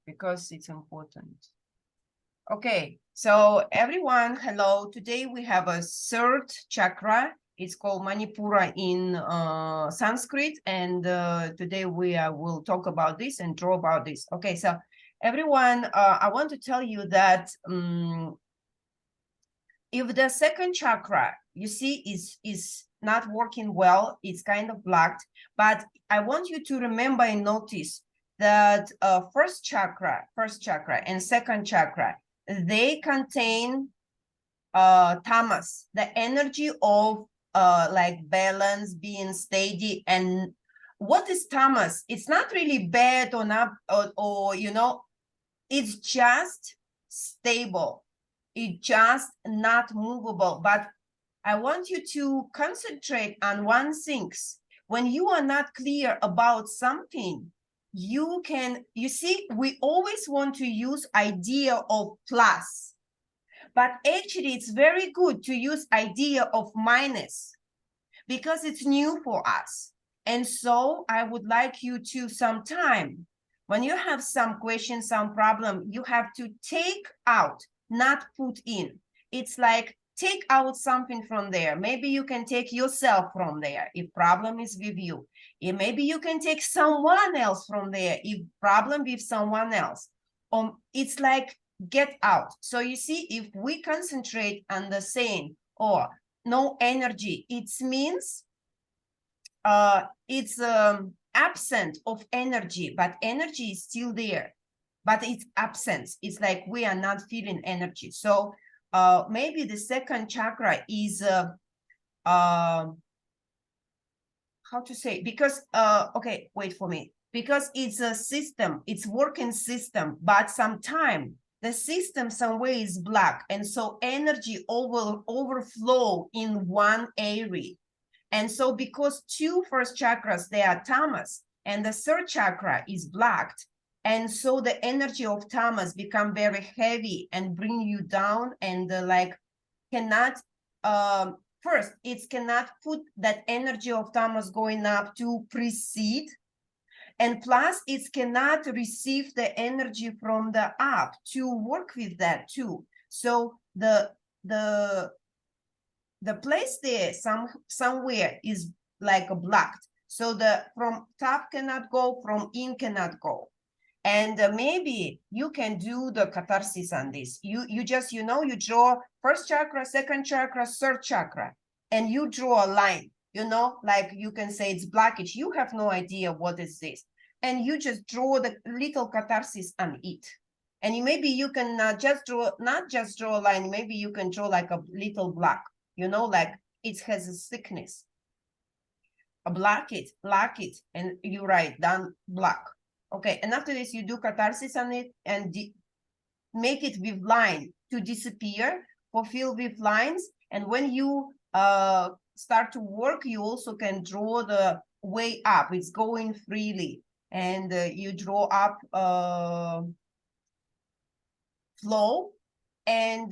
because it's important. Okay, so everyone, hello. Today we have a third chakra. It's called Manipura in Sanskrit, and today we will talk about this and draw about this. Okay, so everyone, I want to tell you that if the second chakra, you see, is not working well, it's kind of blocked, but I want you to remember and notice that first chakra and second chakra, they contain tamas, the energy of like balance, being steady. And what is tamas? It's not really bad or not, or you know, it's just stable. It's just not movable. But I want you to concentrate on one thing. When you are not clear about something, you see, we always want to use idea of plus, but actually it's very good to use idea of minus because it's new for us. And so I would like you to sometime, when you have some question, some problem, you have to take out, not put in. It's like take out something from there. Maybe you can take yourself from there if problem is with you. Maybe you can take someone else from there if problem with someone else. It's like get out. So you see, if we concentrate on the saying or no energy, it means it's absent of energy, but energy is still there, but it's absence. It's like we are not feeling energy. So maybe the second chakra is how to say, because okay, wait for me, because it's a system, it's working system, but sometimes the system somewhere is black, and so energy overflow in one area. And so because two first chakras, they are tamas, and the third chakra is blocked, and so the energy of tamas become very heavy and bring you down, and like cannot first, it cannot put that energy of tamas going up to precede, and plus it cannot receive the energy from the up to work with that too. So the place there somewhere is like a blocked. So the from top cannot go, from in cannot go. And maybe you can do the catharsis on this. You just, you know, you draw first chakra, second chakra, third chakra, and you draw a line, you know, like you can say it's blockage. You have no idea what is this. And you just draw the little catharsis on it. And maybe you can not just draw a line, maybe you can draw like a little block, you know, like it has a thickness. Block it, and you write down block. Okay, and after this, you do catharsis on it and make it with line to disappear, fulfill with lines. And when you start to work, you also can draw the way up. It's going freely. And you draw up flow. And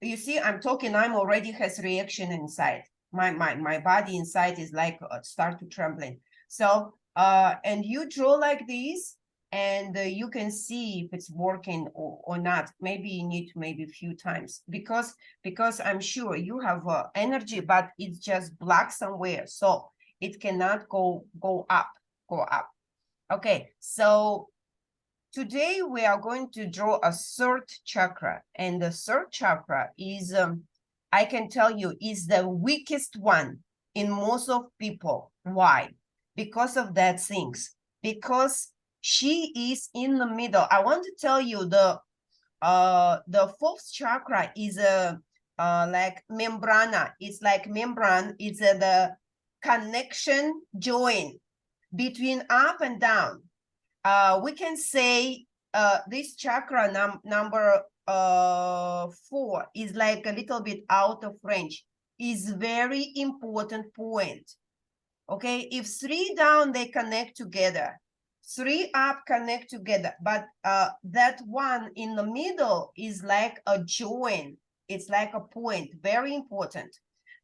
you see, I'm talking, I'm already has reaction inside. My body inside is like start to trembling. So and you draw like this, and you can see if it's working or not. Maybe you need to maybe a few times because I'm sure you have energy, but it's just black somewhere, so it cannot go up. Okay, so today we are going to draw a third chakra, and the third chakra is I can tell you is the weakest one in most of people. Why? Because of that things, because she is in the middle. I want to tell you the fourth chakra is like membrana. It's like membrane. It's the connection join between up and down. We can say this chakra number 4 is like a little bit out of range. Is very important point. Okay, if 3 down, they connect together. 3 up connect together, but that one in the middle is like a join. It's like a point, very important.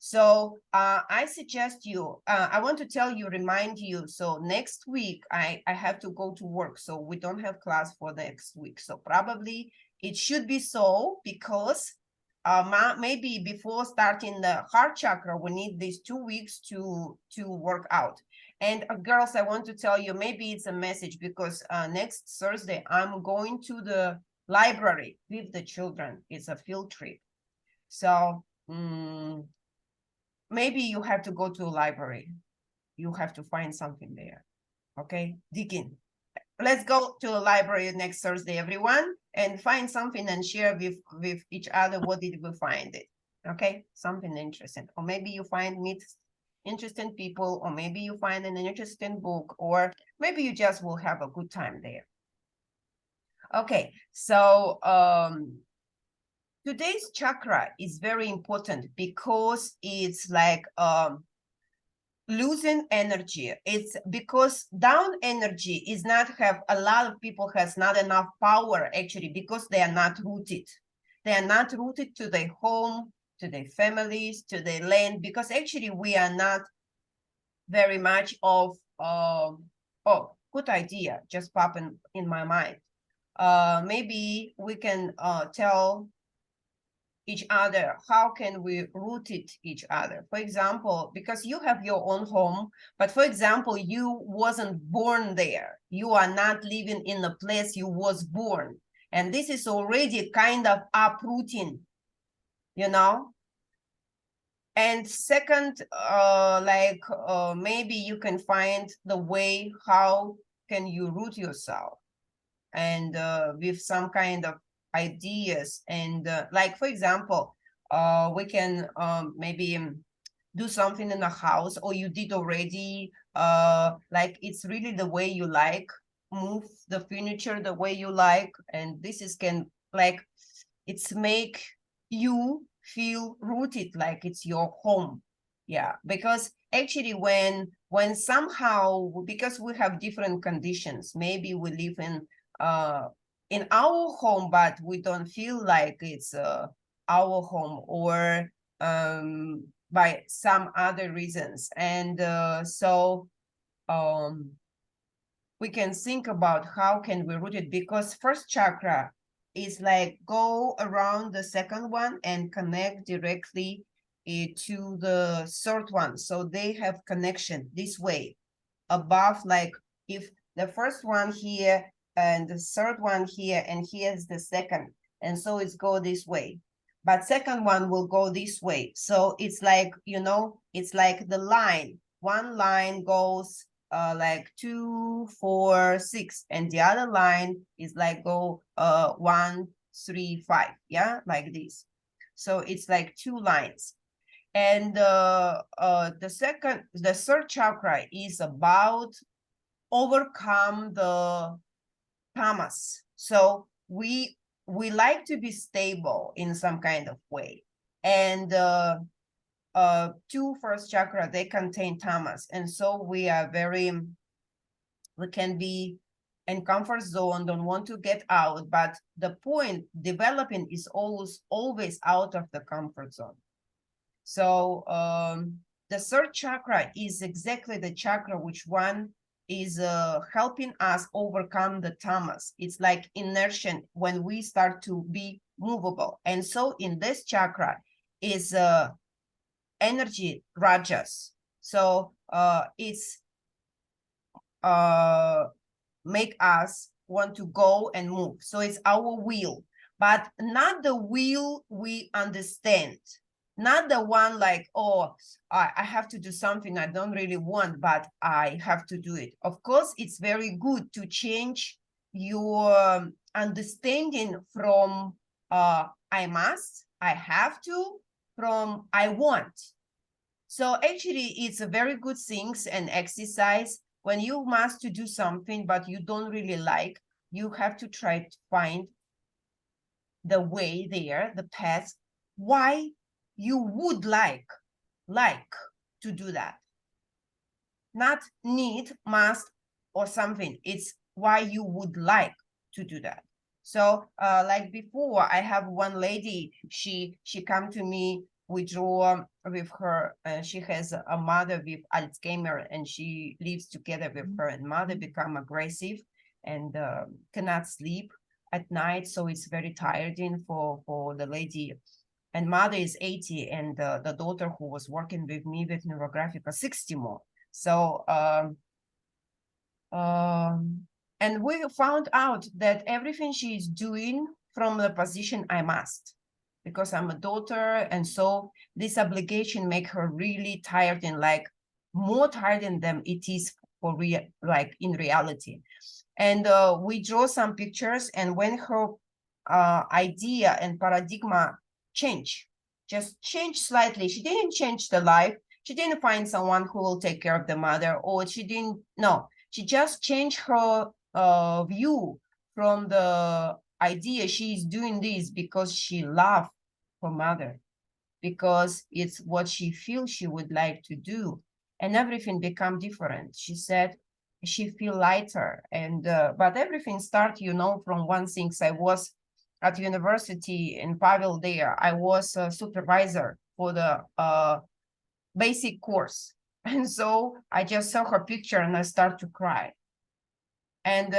So I suggest you, I want to tell you, remind you, so next week I have to go to work, so we don't have class for next week. So probably it should be so, because maybe before starting the heart chakra, we need these 2 weeks to work out. And girls, I want to tell you, maybe it's a message, because next Thursday I'm going to the library with the children. It's a field trip. So maybe you have to go to a library. You have to find something there. Okay, dig in. Let's go to a library next Thursday, everyone, and find something and share with each other. What did we find it? Okay, something interesting. Or maybe you meet interesting people, or maybe you find an interesting book, or maybe you just will have a good time there. Okay, so today's chakra is very important, because it's like losing energy. It's because down energy is not have, a lot of people has not enough power, actually, because they are not rooted. They are not rooted to their home, to their families, to their land, because actually we are not very much of oh, good idea just popping in my mind. Maybe we can tell each other, how can we root it each other? For example, because you have your own home, but for example, you wasn't born there. You are not living in the place you was born. And this is already kind of uprooting, you know? And second, maybe you can find the way how can you root yourself, and with some kind of ideas. And like, for example, we can maybe do something in the house, or you did already, like it's really the way you like, move the furniture the way you like, and this is can, like, it's make you feel rooted, like it's your home. Yeah, because actually when somehow, because we have different conditions, maybe we live in our home, but we don't feel like it's our home, or by some other reasons. And so we can think about how can we root it, because first chakra is like go around the second one and connect directly to the third one. So they have connection this way above, like if the first one here and the third one here, and here's the second, and so it's go this way, but second one will go this way. So it's like, you know, it's like the line, one line goes like 2, 4, 6, and the other line is like go 1, 3, 5, yeah, like this. So it's like 2 lines. And the third chakra is about overcome the tamas. So we like to be stable in some kind of way. And 2 first chakra, they contain tamas, and so we can be in comfort zone, don't want to get out. But the point, developing is always out of the comfort zone. So the third chakra is exactly the chakra which one is helping us overcome the tamas. It's like inertia when we start to be movable. And so in this chakra is energy rajas. So it's make us want to go and move. So it's our will, but not the will we understand. Not the one like, oh, I have to do something I don't really want, but I have to do it. Of course, it's very good to change your understanding from I must, I have to, from I want. So actually, it's a very good things and exercise. When you must to do something, but you don't really like, you have to try to find the way there, the path, why you would like to do that. Not need, must, or something. It's why you would like to do that. So like before, I have one lady, she come to me we draw with her. She has a mother with Alzheimer, and she lives together with her. And mother become aggressive and cannot sleep at night, so it's very tiring for the lady. And mother is 80, and the daughter who was working with me with Neurographica 60 more. So and we found out that everything she is doing from the position I must, because I'm a daughter, and so this obligation make her really tired, and like more tired than it is for real, like in reality. And we draw some pictures, and when her idea and paradigm just change slightly, she didn't change the life, she didn't find someone who will take care of the mother, or she didn't, no, she just changed her view from the idea she's doing this because she loves her mother, because it's what she feels she would like to do, and everything become different. She said she feel lighter, and but everything start, from one thing. I was at university in Pavel there. I was a supervisor for the basic course, and so I just saw her picture and I start to cry. And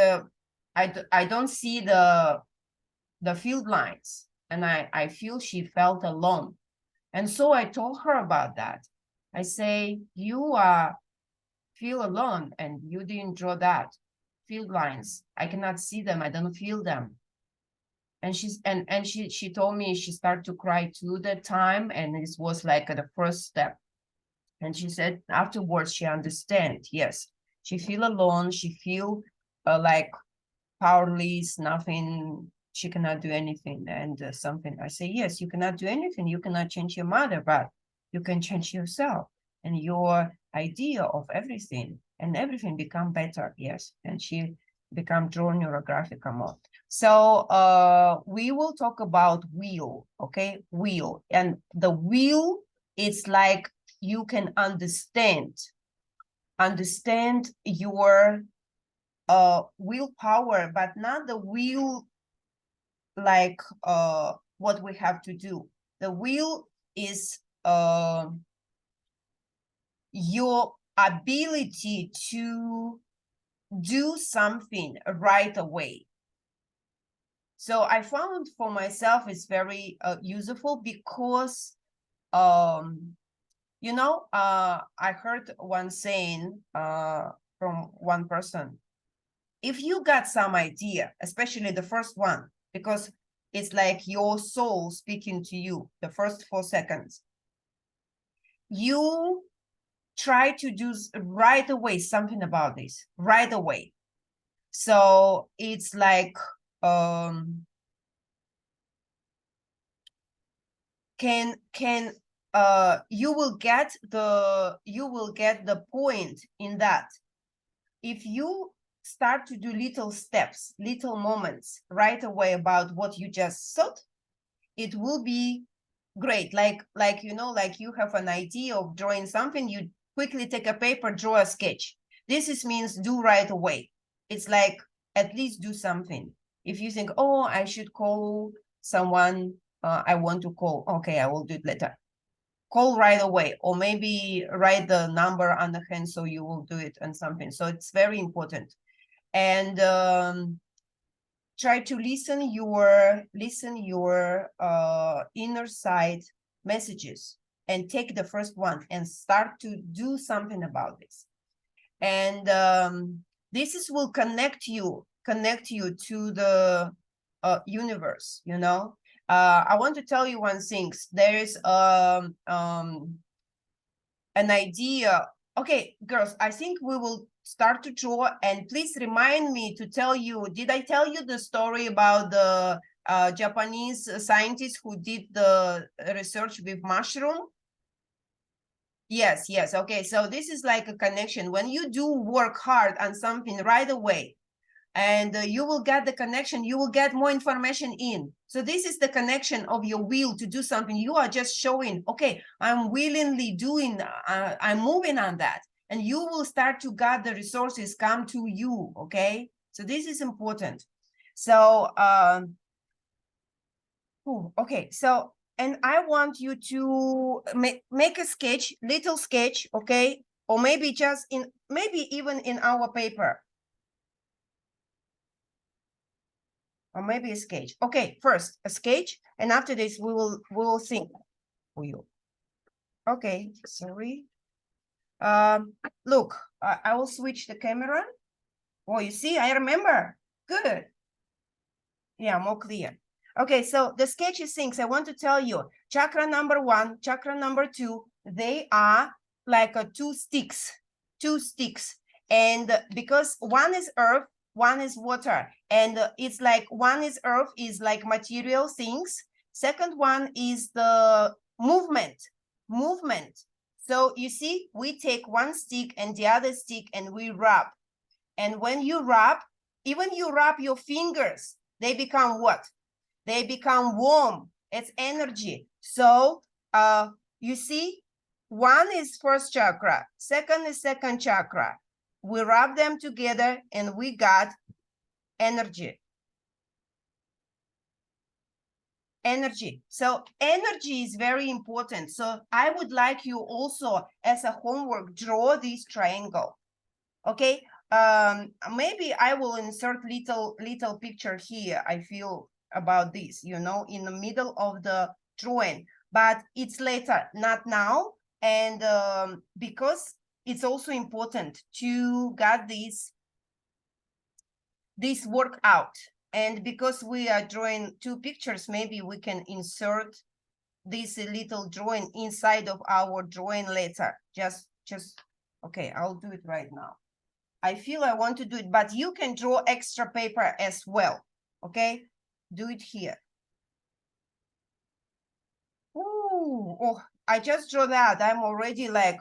I don't see the field lines, and I feel she felt alone. And so I told her about that. I say, you feel alone, and you didn't draw that field lines. I cannot see them. I don't feel them. And she told me she started to cry too that time, and this was like the first step. And she said afterwards she understand. Yes, she feel alone. She feel like powerless, nothing. She cannot do anything. And something. I say, yes, you cannot do anything. You cannot change your mother, but you can change yourself and your idea of everything, and everything become better. Yes, and she become draw Neurographica more. So we will talk about will. Okay, will. And the will, it's like you can understand your willpower, but not the will like what we have to do. The will is your ability to do something right away. So I found for myself it's very useful, because I heard one saying from one person. If you got some idea, especially the first one, because it's like your soul speaking to you, the first 4 seconds, you try to do right away something about this, right away. So it's like, you will get the point in that if you start to do little steps, little moments right away about what you just thought, it will be great. Like you have an idea of drawing something, you quickly take a paper, draw a sketch. This means do right away. It's like at least do something. If you think, oh, I should call someone, I want to call, okay, I will do it later. Call right away, or maybe write the number on the hand so you will do it and something. So it's very important. And try to listen your inner side messages, and take the first one and start to do something about this. And this will connect you to the universe. I want to tell you one thing. There is an idea. Okay, girls, I think we will start to draw, and please remind me to tell you, did I tell you the story about the Japanese scientist who did the research with mushroom? Yes. Okay, so this is like a connection. When you do work hard on something right away, and you will get the connection, you will get more information in. So this is the connection of your will to do something. You are just showing, okay, I'm willingly doing, I'm moving on that. And you will start to get the resources come to you, okay? So this is important. So, okay, so and I want you to make a sketch, little sketch, okay? Or maybe just maybe even in our paper. Or maybe a sketch. Okay, first a sketch, and after this we will think for you. Okay, sorry. Look, I will switch the camera. Oh, you see, I remember. Good. Yeah, more clear. Okay, so the sketchy things I want to tell you, chakra number 1, chakra number 2, they are like two sticks. And because one is earth, one is water, and it's like one is earth, is like material things. Second one is the movement. So you see, we take one stick and the other stick and we rub. And when you rub, even you rub your fingers, they become what? They become warm. It's energy. So you see, one is first chakra, second is second chakra. We rub them together and we got energy. So energy is very important. So I would like you also, as a homework, draw this triangle. Okay. Maybe I will insert little picture here. I feel about this, you know, in the middle of the drawing, but it's later, not now. And because it's also important to get this work out. And because we are drawing two pictures, maybe we can insert this little drawing inside of our drawing later. Just okay, I'll do it right now. I feel I want to do it, but you can draw extra paper as well, okay? Do it here. Ooh, oh, I just draw that. I'm already like,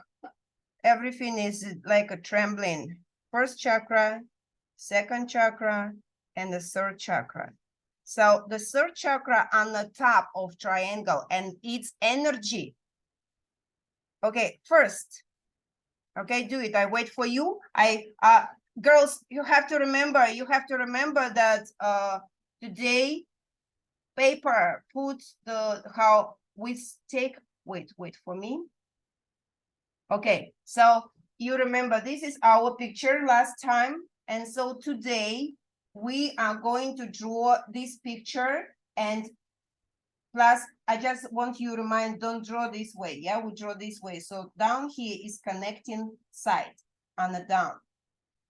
everything is like a trembling. First chakra, second chakra, and the third chakra. So the third chakra on the top of triangle, and it's energy. Okay, first. Okay, do it. I wait for you. Girls, you have to remember that today paper puts how we take, wait for me. Okay, so you remember this is our picture last time, and so today we are going to draw this picture, and plus I just want you to remind, don't draw this way. Yeah, we draw this way. So down here is connecting side on the down.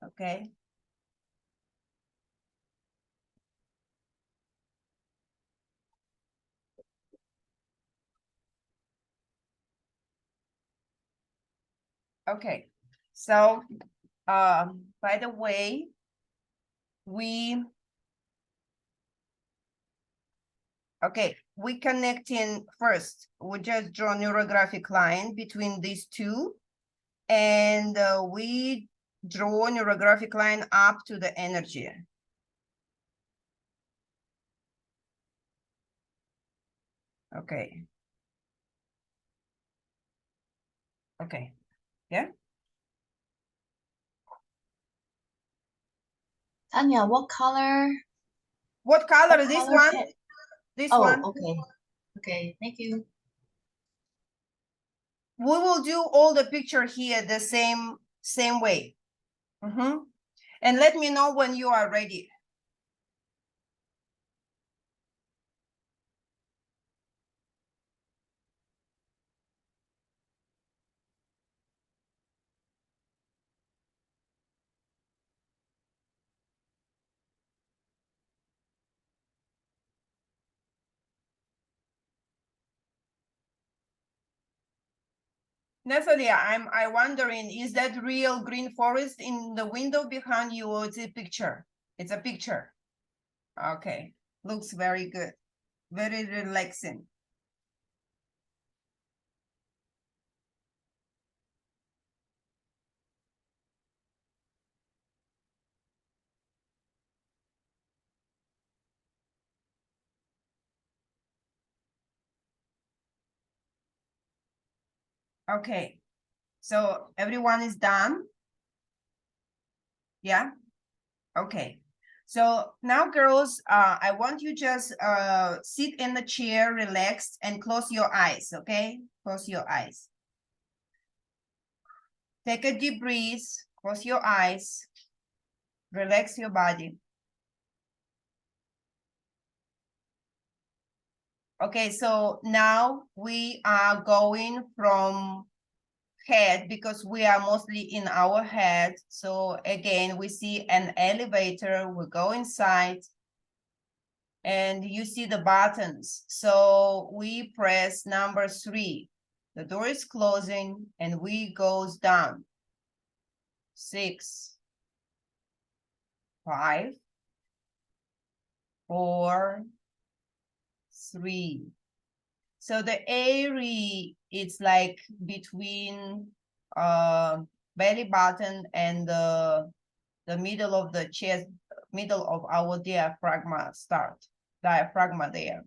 Okay. Okay, so by the way, we connecting first. We just draw neurographic line between these two, and we draw neurographic line up to the energy. Okay. Okay. Yeah. Tanya, what color? What color is this one? This one. Okay. Okay, thank you. We will do all the picture here the same way. And let me know when you are ready. Natalia, I'm wondering, is that real green forest in the window behind you, or it's a picture? It's a picture. Okay, looks very good, very relaxing. Okay, so everyone is done? Yeah, okay. So now, girls, I want you just sit in the chair, relaxed, and close your eyes, okay? Close your eyes. Take a deep breath, close your eyes, relax your body. Okay, so now we are going from head because we are mostly in our head. So again, we see an elevator, we go inside and you see the buttons. So we press number 3. The door is closing and we goes down. 6, 5, 4, 3. So the area is like between belly button and the middle of the chest, middle of our diaphragma diaphragma there.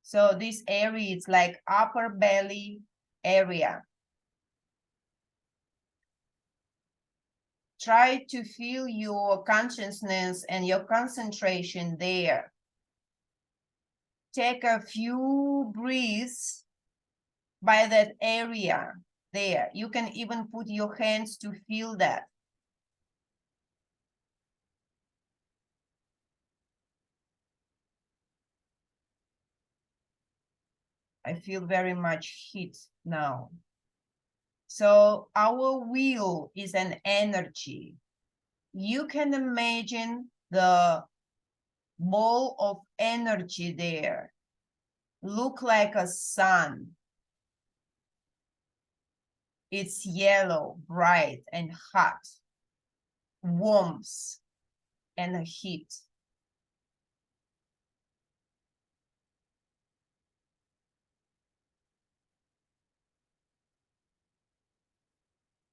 So this area is like upper belly area. Try to feel your consciousness and your concentration there. Take a few breaths by that area there. You can even put your hands to feel that. I feel very much heat now. So our will is an energy. You can imagine the ball of energy there. Look like a sun. It's yellow, bright and hot. Warmth and heat.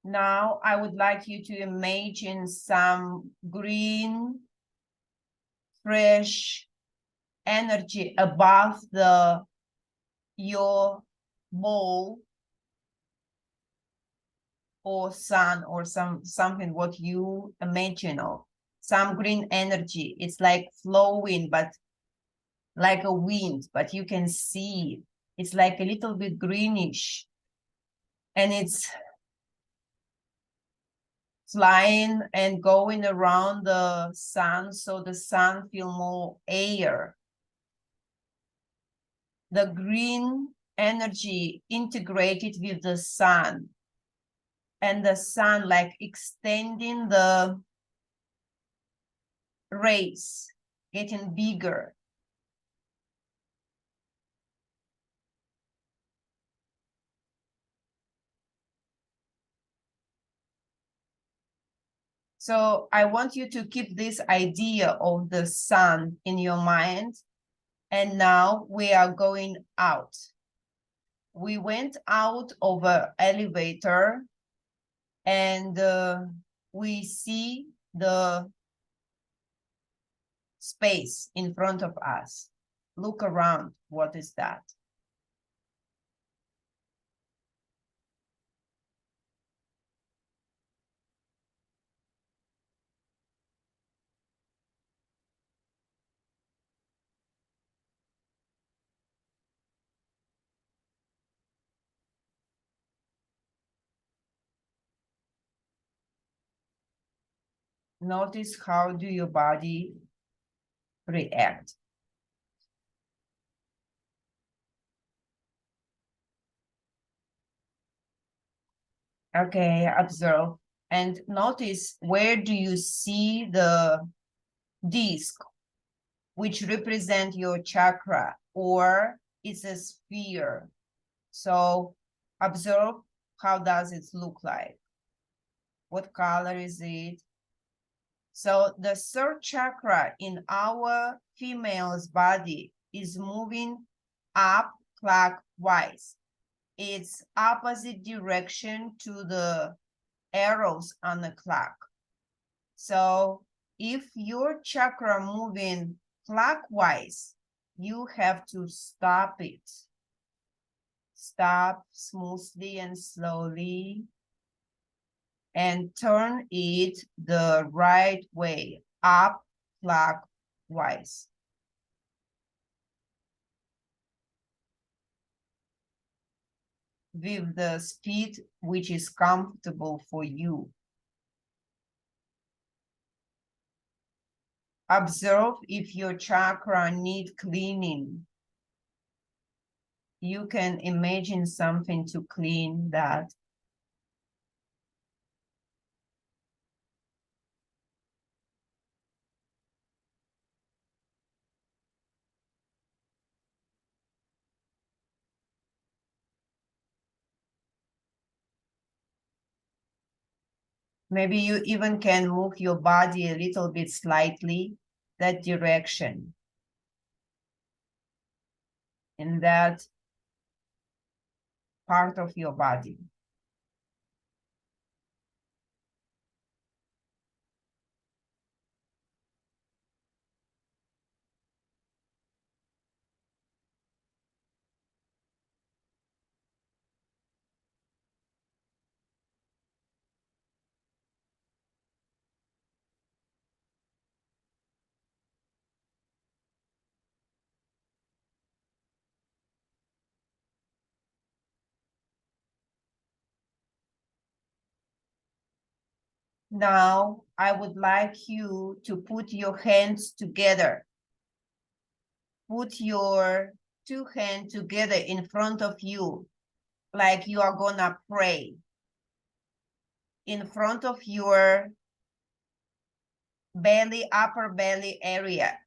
Now I would like you to imagine some green, fresh energy above your ball or sun or something what you imagine of. Some green energy. It's like flowing, but like a wind, but you can see it's like a little bit greenish. And it's flying and going around the sun, so the sun feel more air. The green energy integrated with the sun, and the sun like extending the rays, getting bigger. So I want you to keep this idea of the sun in your mind. And now we are going out. We went out of an elevator and we see the space in front of us. Look around. What is that? Notice how do your body react. Okay, observe and notice where do you see the disc, which represent your chakra, or it's a sphere. So observe how does it look like. What color is it? So the third chakra in our female's body is moving up clockwise. It's opposite direction to the arrows on the clock. So if your chakra moving clockwise, you have to stop it. Stop smoothly and slowly and turn it the right way, up clockwise. With the speed which is comfortable for you. Observe if your chakra need cleaning. You can imagine something to clean that. Maybe you even can move your body a little bit slightly that direction. In that part of your body. Now, I would like you to put your hands together. Put your two hands together in front of you, like you are gonna pray. In front of your belly, upper belly area.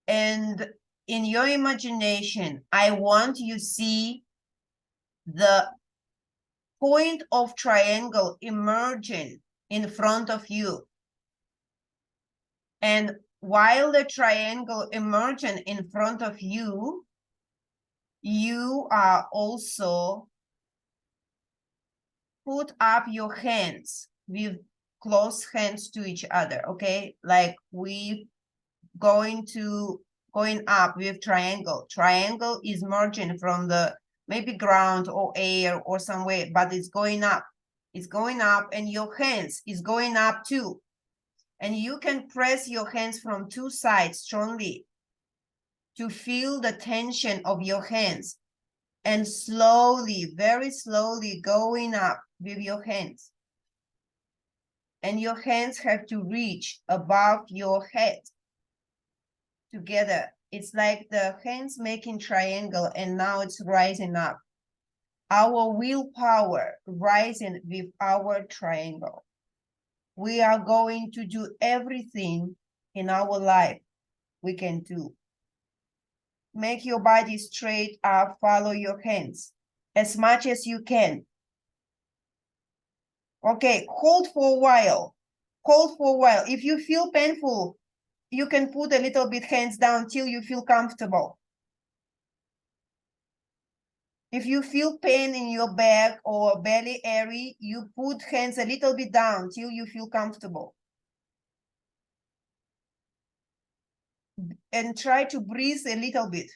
And in your imagination, I want you to see the point of triangle emerging in front of you. And while the triangle emerging in front of you, you are also put up your hands with close hands to each other, okay? Like we going up with triangle. Triangle is merging from the maybe ground or air or somewhere, but it's going up. It's going up and your hands is going up too. And you can press your hands from two sides strongly to feel the tension of your hands and slowly, very slowly going up with your hands. And your hands have to reach above your head together. It's like the hands making triangle and now it's rising up. Our willpower rising with our triangle. We are going to do everything in our life we can do. Make your body straight up, follow your hands as much as you can. Okay, hold for a while. Hold for a while. If you feel painful, you can put a little bit hands down till you feel comfortable. If you feel pain in your back or belly area, you put hands a little bit down till you feel comfortable. And try to breathe a little bit.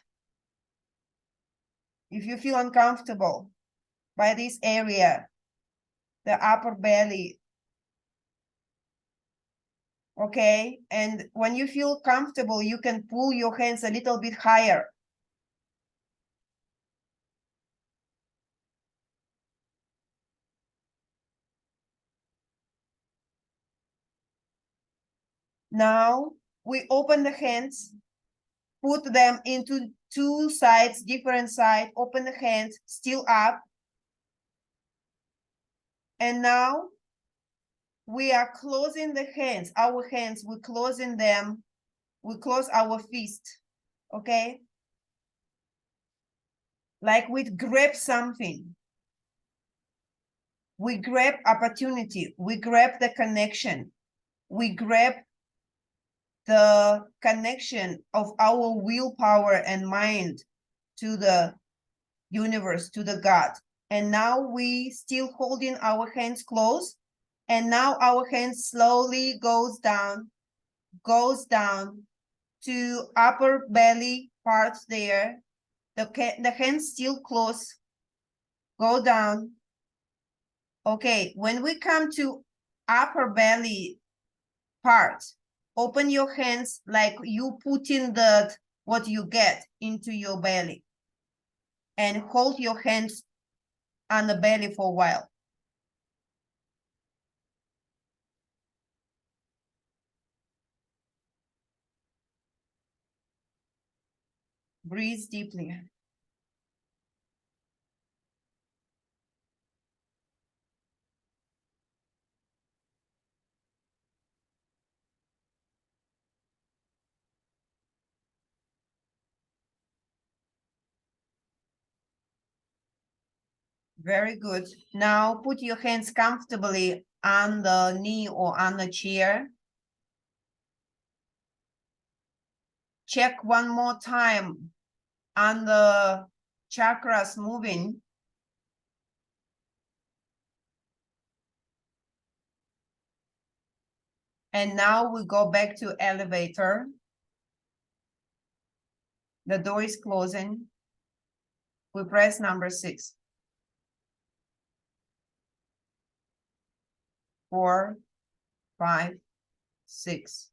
If you feel uncomfortable by this area, the upper belly. Okay, and when you feel comfortable, you can pull your hands a little bit higher. Now we open the hands, put them into two sides, different side, open the hands, still up. And now we are closing the hands, our hands, we're closing them, we close our fist, okay? Like we grab something. We grab opportunity, we grab the connection, we grab the connection of our willpower and mind to the universe, to the God. And now we still holding our hands closed. And now our hands slowly goes down to upper belly parts there. The hands still close, go down. Okay, when we come to upper belly part. Open your hands like you putting the what you get into your belly. And hold your hands on the belly for a while. Breathe deeply. Very good. Now put your hands comfortably on the knee or on the chair. Check one more time on the chakras moving. And now we go back to elevator. The door is closing. We press number 6. 4, 5, 6.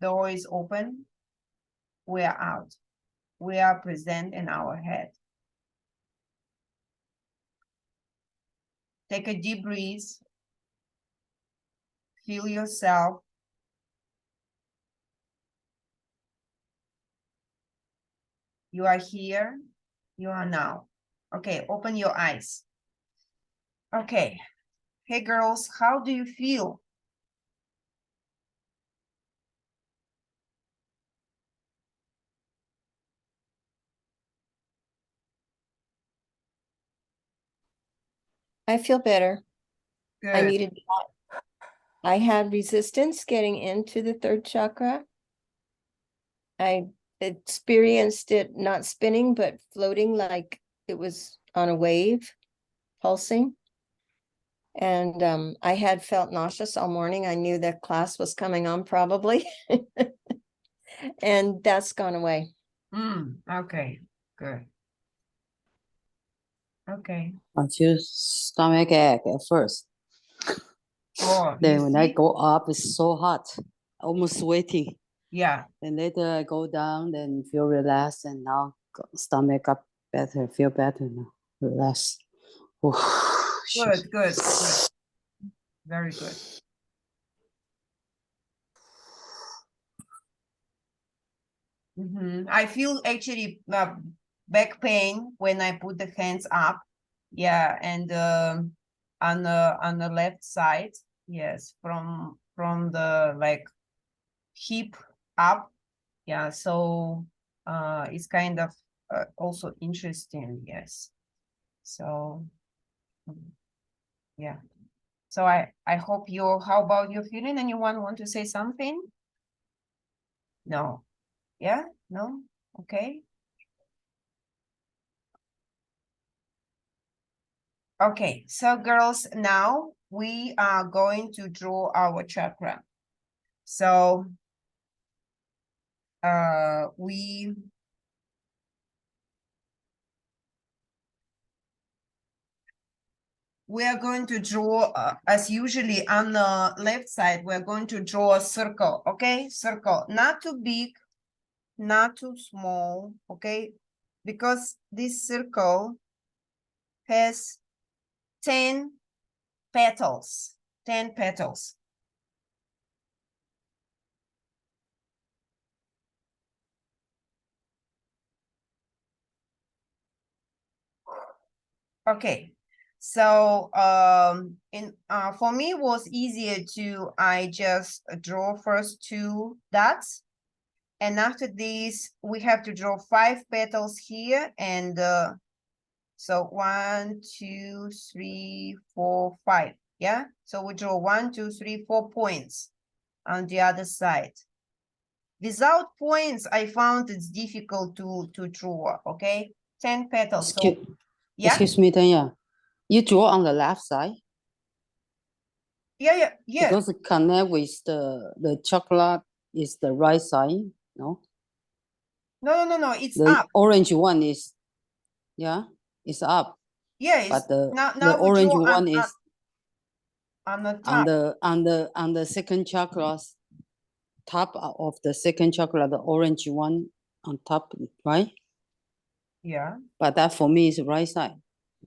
Door is open. We are out. We are present in our head. Take a deep breath. Feel yourself. You are here. You are now. Okay, open your eyes. Okay. Hey, girls, how do you feel? I feel better. I Good. needed that. I had resistance getting into the third chakra. I experienced it not spinning, but floating like it was on a wave, pulsing. And I had felt nauseous all morning. I knew that class was coming on probably. And that's gone away. Okay, good. Okay. I choose stomach ache at first. Oh, Then you when I see? go up, it's so hot, almost sweating. Yeah. Then later I go down, then feel relaxed, and now stomach up better, feel better now, relaxed. Good, good, good. Very good. I feel actually back pain when I put the hands up. Yeah, and on the left side, yes, from the like hip up. Yeah, so it's kind of also interesting. Yes. So yeah. So I hope how about your feeling? Anyone want to say something? No. Yeah? No? Okay. Okay, so girls, now we are going to draw our chakra. So we are going to draw as usually on the left side, we're going to draw a circle, okay? Circle, not too big, not too small, okay? Because this circle has 10 petals, 10 petals. Okay, so for me it was easier to I just draw first 2 dots, and after this we have to draw 5 petals here, and so 1, 2, 3, 4, 5. Yeah, so we draw 1, 2, 3, 4 points on the other side. Without points, I found it's difficult to draw. Okay, 10 petals. So yeah. Excuse me, Tanya. You draw on the left side? Yeah. Because it connect with the chakra is the right side, no? No. It's The up. orange one is, yeah, it's up. Yeah, it's But the now we orange draw one is On the on top. the second chakra, top of the second chakra, the orange one on top, right? Yeah. But that for me is right side.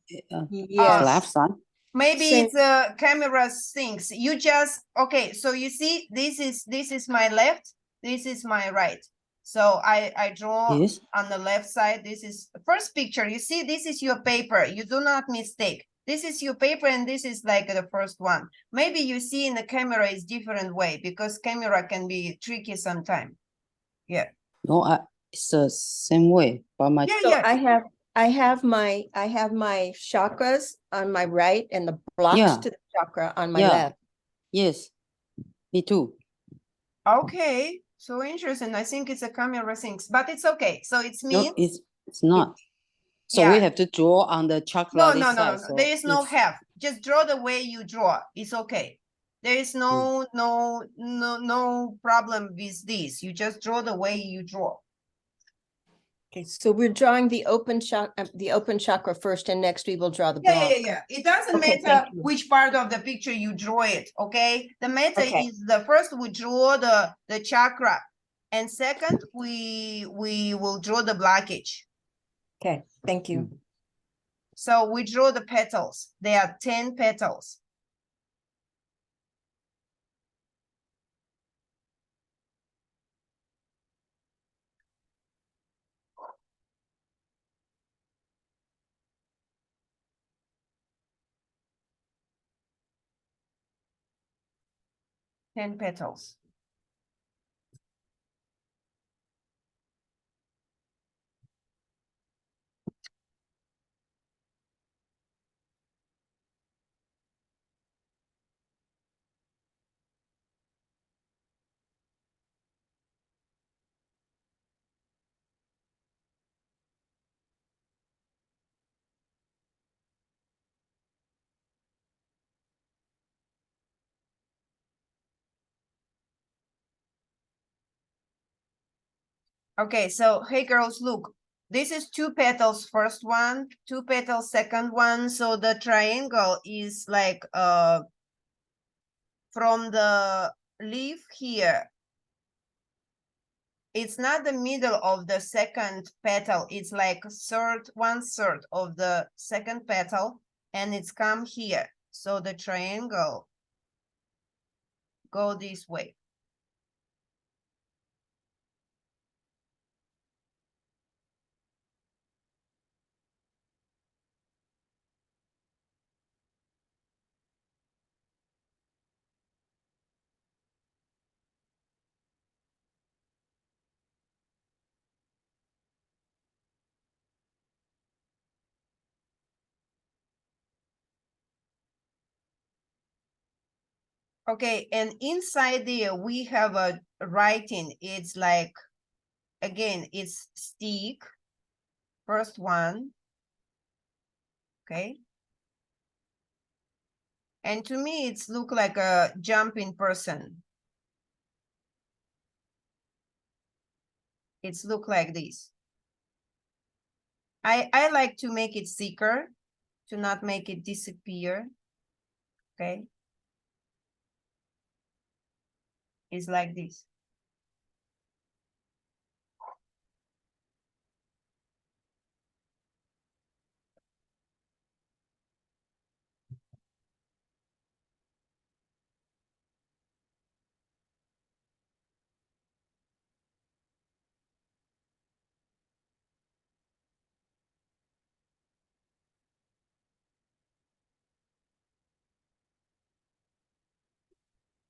Yes. Left side. Maybe Same. it's a camera things. You just okay. So you see, this is my left. This is my right. So I draw Yes. on the left side. This is the first picture. You see, this is your paper. You do not mistake. This is your paper, and this is like the first one. Maybe you see in the camera is different way because camera can be tricky sometime. Yeah. No, it's the same way. But my Yeah. So Yeah. I have my chakras on my right and the blocks Yeah. to the chakra on my Yeah. left. Yes, me too. Okay. So interesting. I think it's a camera things, but it's okay. So it's me. No, it's not. So we Yeah. have to draw on the chakra No, this no, no, side. no. So There is no if have. Just draw the way you draw. It's okay. There is no problem with this. You just draw the way you draw. Okay, so we're drawing the open chakra first, and next we will draw the Yeah, block. yeah, yeah. It doesn't Okay, matter thank you. which part of the picture you draw it. Okay. The matter Okay. is the first we draw the chakra, and second we will draw the blockage. Okay, thank you. So we draw the petals. There are 10 petals. Ten petals. Okay, so hey girls, look, this is 2 petals, first one, 2 petals, second one. So the triangle is like from the leaf here. It's not the middle of the second petal, it's like 1/3 of the second petal, and it's come here. So the triangle go this way. Okay, and inside there we have a writing. It's like, again, it's stick, first one, okay? And to me, it's look like a jumping person. It's look like this. I like to make it thicker, to not make it disappear, okay? It's like this.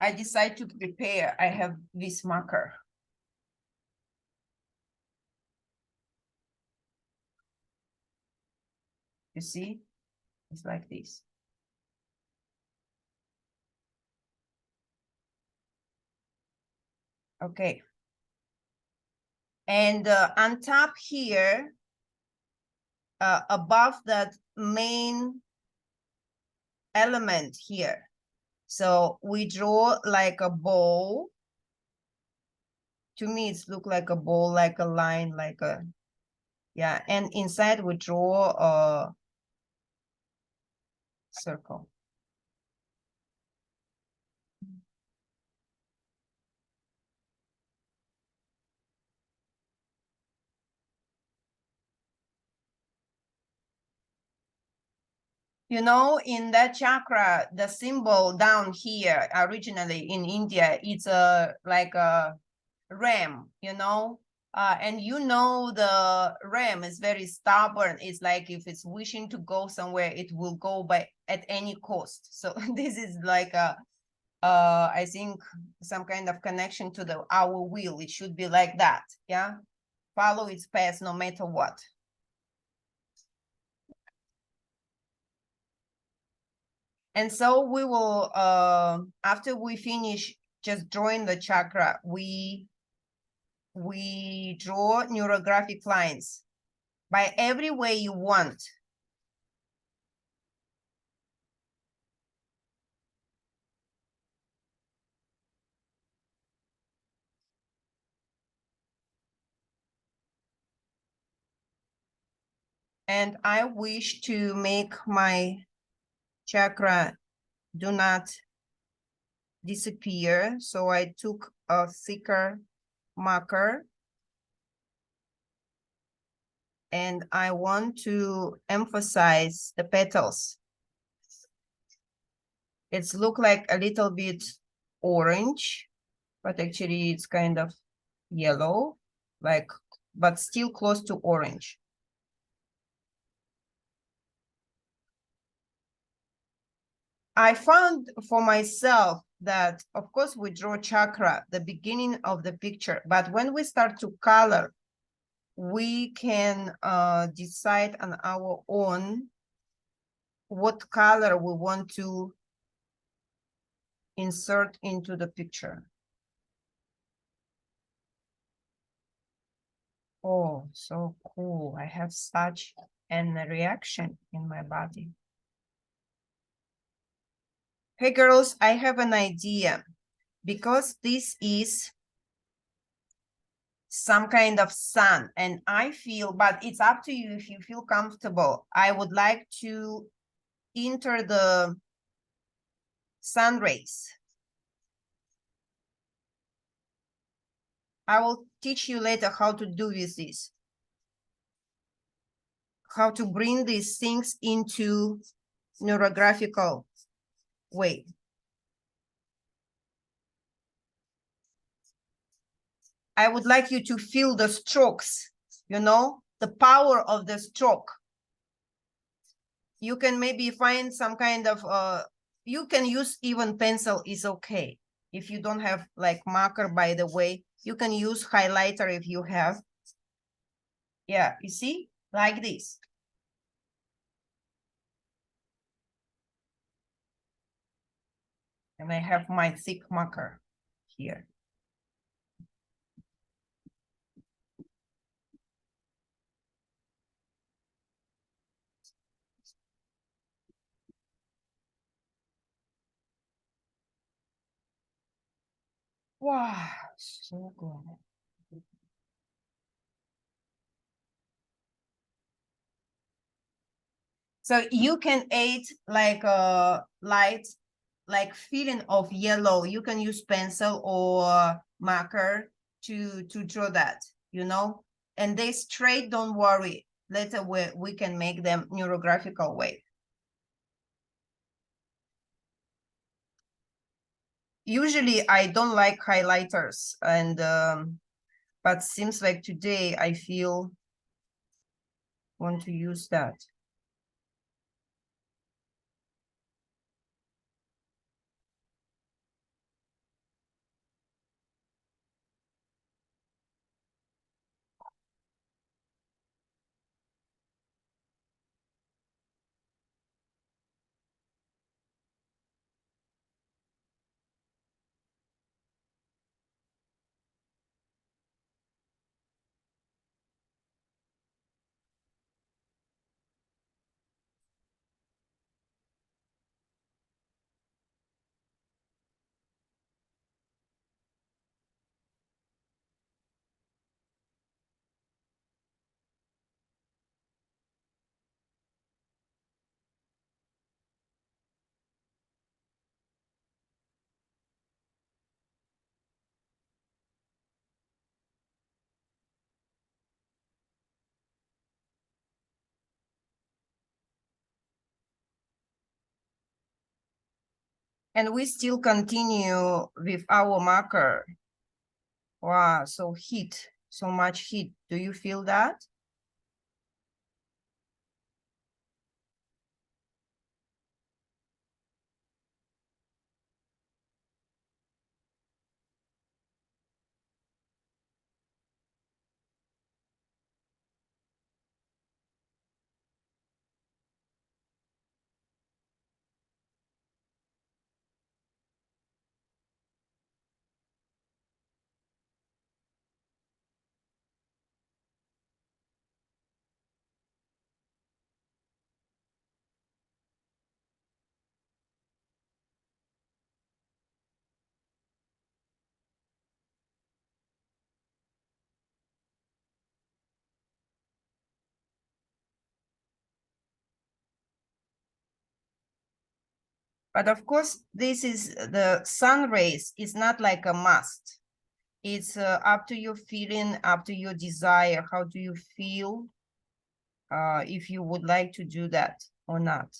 I decide to prepare. I have this marker. You see, it's like this. Okay. And on top here, above that main element here. So we draw like a bow. To me, it's look like a bow, like a line, like a, yeah. And inside we draw a circle. You know, in that chakra, the symbol down here, originally in India, it's like a ram, you know, and you know the ram is very stubborn. It's like if it's wishing to go somewhere, it will go by at any cost. So this is like a, I think some kind of connection to the our will. It should be like that, yeah. Follow its path no matter what. And so we will, after we finish just drawing the chakra, we draw neurographic lines by every way you want. And I wish to make my chakra do not disappear. So I took a thicker marker. And I want to emphasize the petals. It's look like a little bit orange, but actually it's kind of yellow, like, but still close to orange. I found for myself that, of course, we draw chakra, the beginning of the picture, but when we start to color, we can decide on our own what color we want to insert into the picture. Oh, so cool. I have such an reaction in my body. Hey girls, I have an idea. Because this is some kind of sun and I feel, but it's up to you if you feel comfortable. I would like to enter the sun rays. I will teach you later how to do with this. How to bring these things into neurographical way. I would like you to feel the strokes, you know, the power of the stroke. You can maybe find some kind of, you can use even pencil is okay. If you don't have like marker, by the way, you can use highlighter if you have. Yeah, you see, like this. And I have my thick marker here. Wow, so good. So you can add like a light, like feeling of yellow. You can use pencil or marker to draw that, you know. And they straight, don't worry. Later we can make them neurographical way. Usually I don't like highlighters, and but seems like today I feel want to use that. And we still continue with our marker. Wow, so heat, so much heat. Do you feel that? But of course, this is the sun rays. It's not like a must. It's up to your feeling, up to your desire. How do you feel? If you would like to do that or not.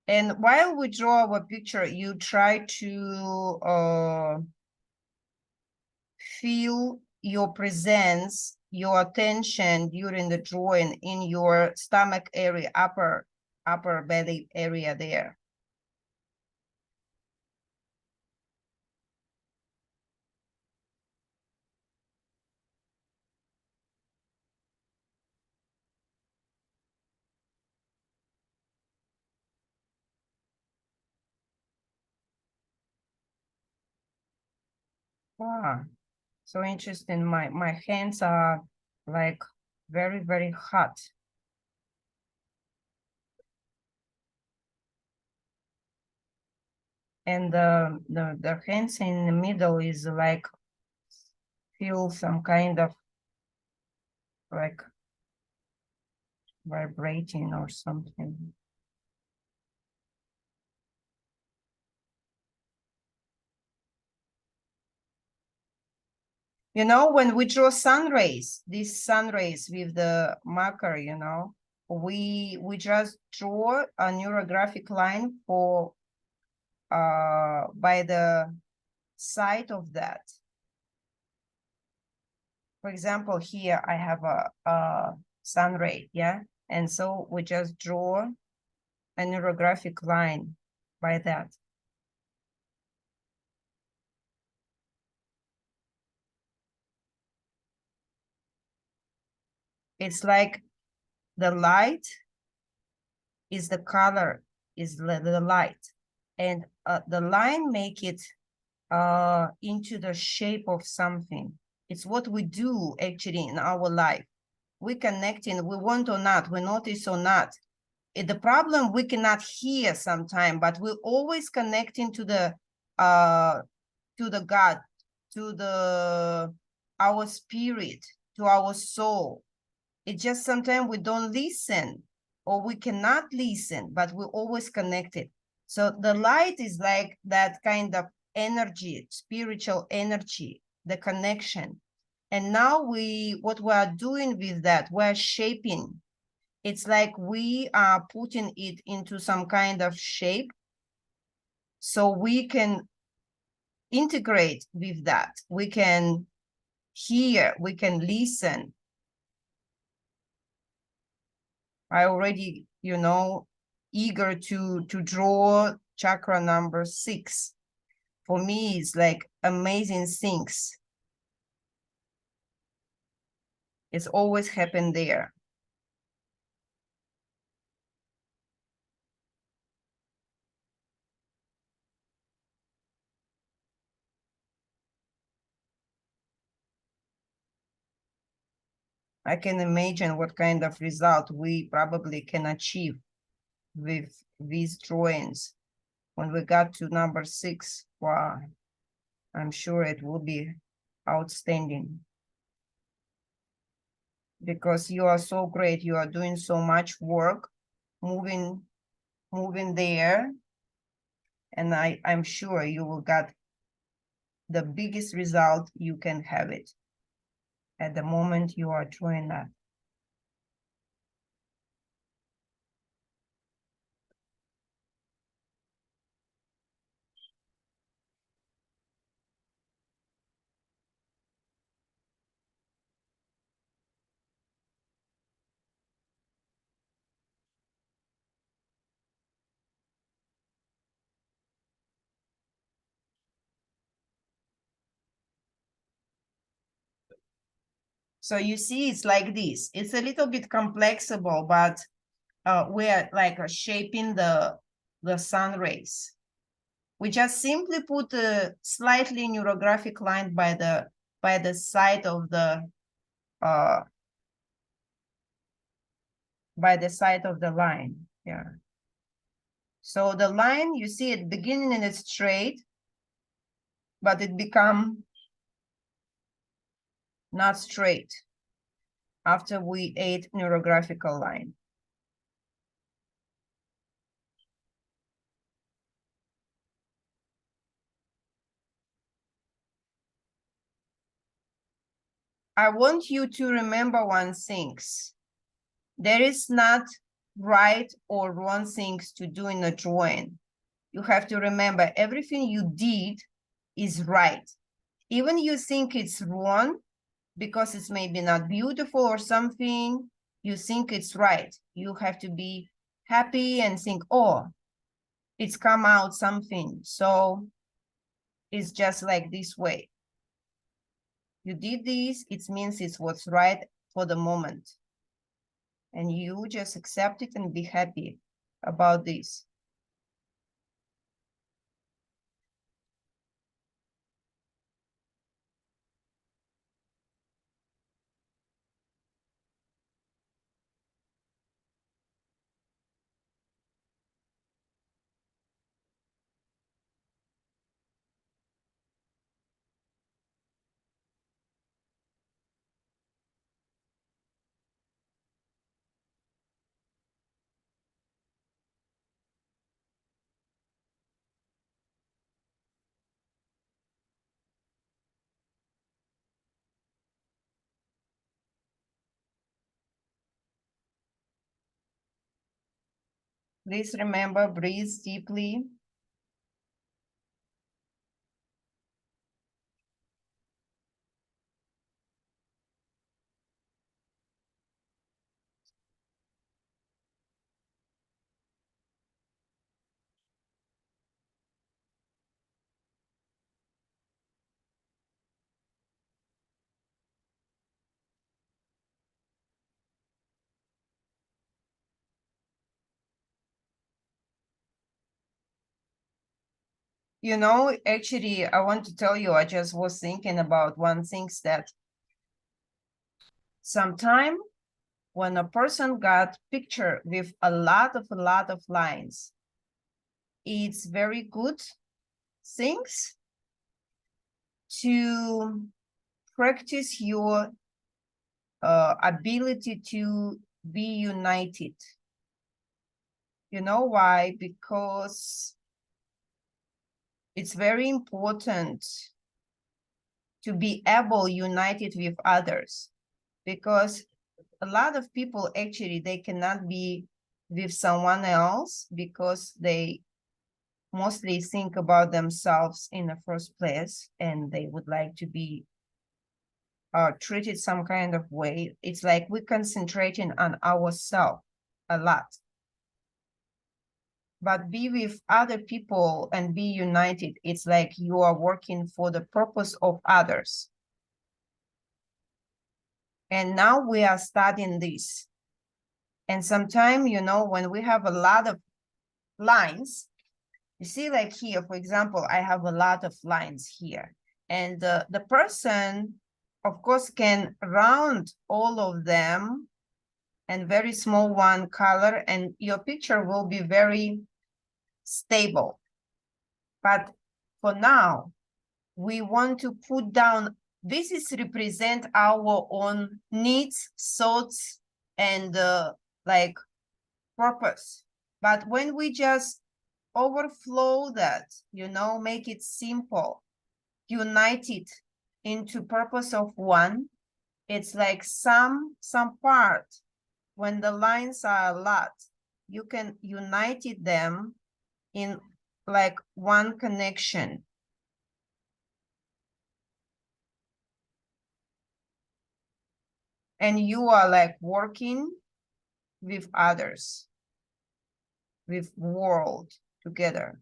And while we draw our picture, you try to feel your presence, your attention during the drawing in your stomach area, upper belly area there. Wow, so interesting. My hands are like very, very hot. And the hands in the middle is like feel some kind of like vibrating or something. You know, when we draw sun rays, these sun rays with the marker, you know, we just draw a neurographic line for by the side of that. For example, here I have a sun ray, yeah, and so we just draw a neurographic line by that. It's like the light is the color, is the light, and the line make it into the shape of something. It's what we do actually in our life. We connecting, we want or not, we notice or not. The problem we cannot hear sometime, but we're always connecting to the God, to the our spirit, to our soul. It's just sometimes we don't listen or we cannot listen, but we're always connected. So the light is like that kind of energy, spiritual energy, the connection. And now what we are doing with that, we're shaping. It's like we are putting it into some kind of shape so we can integrate with that. We can hear, we can listen. I already, you know, eager to draw chakra number 6. For me, it's like amazing things. It's always happened there. I can imagine what kind of result we probably can achieve with these drawings. When we got to number 6, wow, I'm sure it will be outstanding. Because you are so great, you are doing so much work, moving there. And I'm sure you will get the biggest result you can have it at the moment you are drawing that. So you see, it's like this. It's a little bit complexable, but we're like shaping the sun rays. We just simply put a slightly neurographic line by the side of the line. Yeah. So the line, you see it beginning and it's straight, but it become not straight after we add neurographical line. I want you to remember one thing. There is not right or wrong things to do in a drawing. You have to remember everything you did is right. Even you think it's wrong because it's maybe not beautiful or something, you think it's right. You have to be happy and think, oh, it's come out something. So it's just like this way. You did this, it means it's what's right for the moment. And you just accept it and be happy about this. Please remember, breathe deeply. You know, actually, I want to tell you, I just was thinking about one thing that sometime when a person got picture with a lot of lines, it's very good things to practice your ability to be united. You know why? Because it's very important to be able united with others, because a lot of people actually they cannot be with someone else because they mostly think about themselves in the first place and they would like to be treated some kind of way. It's like we're concentrating on ourselves a lot. But be with other people and be united. It's like you are working for the purpose of others. And now we are studying this. And sometimes, you know, when we have a lot of lines, you see like here, for example, I have a lot of lines here. And the person, of course, can round all of them and very small one color, and your picture will be very stable. But for now, we want to put down, this is represent our own needs, thoughts, and like purpose. But when we just overflow that, you know, make it simple, unite it into purpose of one, it's like some part, when the lines are a lot, you can unite them in like one connection. And you are like working with others, with world together.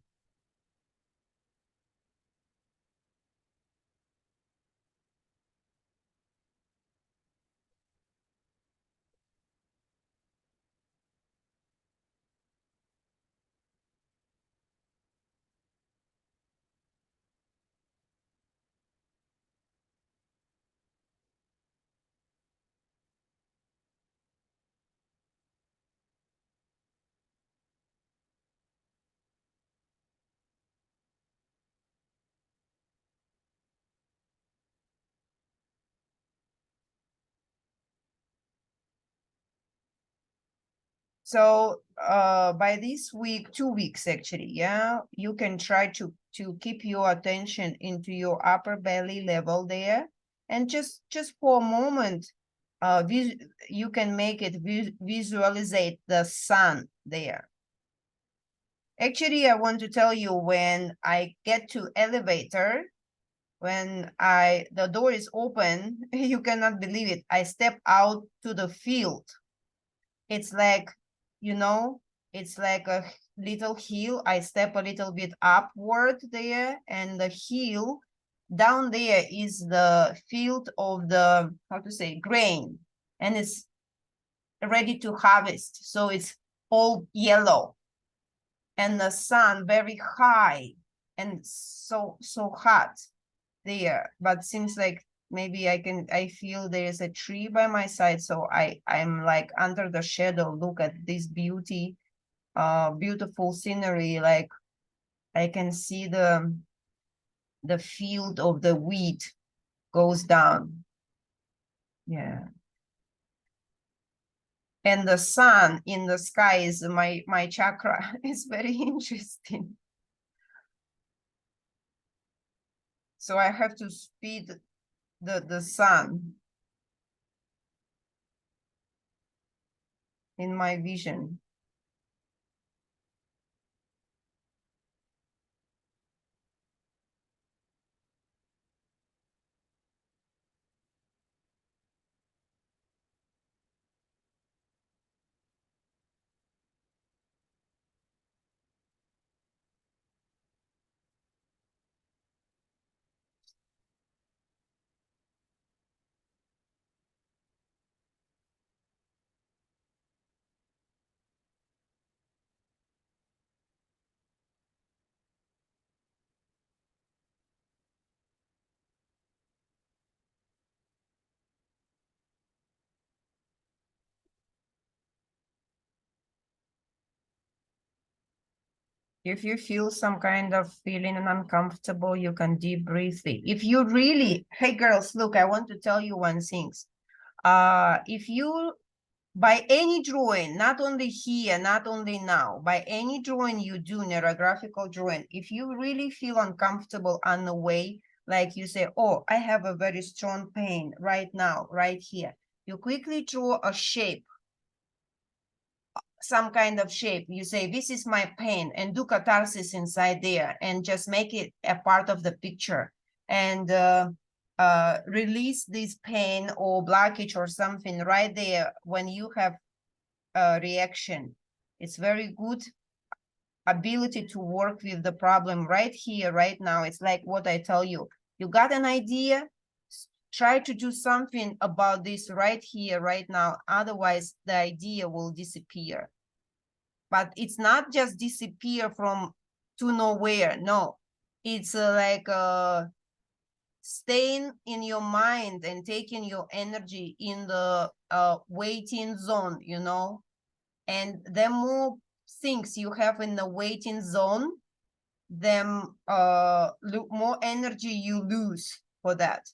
So by this week, 2 weeks actually, yeah, you can try to keep your attention into your upper belly level there, and just for a moment, you can make it visualize the sun there. Actually, I want to tell you, when I get to elevator, when the door is open, you cannot believe it. I step out to the field. It's like, you know, it's like a little hill. I step a little bit upward there, and the hill down there is the field of the, how to say, grain, and it's ready to harvest. So it's all yellow, and the sun very high and so hot there. But seems like maybe I feel there's a tree by my side, so I'm like under the shadow. Look at this beautiful scenery. Like I can see the field of the wheat goes down. Yeah. And the sun in the sky is my chakra. It's very interesting. So I have to speed the sun in my vision. If you feel some kind of feeling uncomfortable, you can deep breathe it. If you really, hey girls, look, I want to tell you one thing. If you, by any drawing, not only here, not only now, by any drawing you do, neurographical drawing, if you really feel uncomfortable on the way, like you say, oh, I have a very strong pain right now, right here, you quickly draw a shape, some kind of shape. You say, this is my pain, and do catharsis inside there, and just make it a part of the picture, and release this pain or blockage or something right there when you have a reaction. It's very good ability to work with the problem right here, right now. It's like what I tell you. You got an idea? Try to do something about this right here, right now. Otherwise, the idea will disappear. But it's not just disappear from to nowhere. No, it's like staying in your mind and taking your energy in the waiting zone, you know. And the more things you have in the waiting zone, then more energy you lose for that.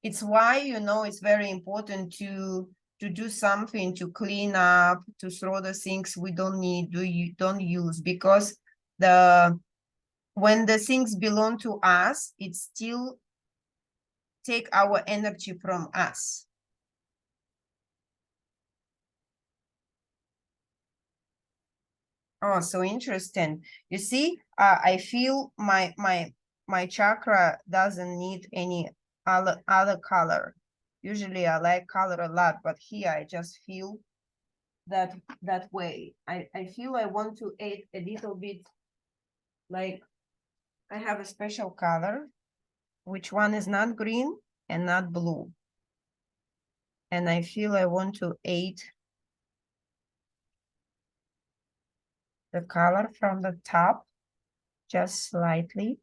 It's why, you know, it's very important to do something to clean up, to throw the things we don't need, don't use, because when the things belong to us, it still take our energy from us. Oh, so interesting. You see, I feel my chakra doesn't need any other color. Usually I like color a lot, but here I just feel that way. I feel I want to add a little bit, like I have a special color, which one is not green and not blue. And I feel I want to add the color from the top, just slightly.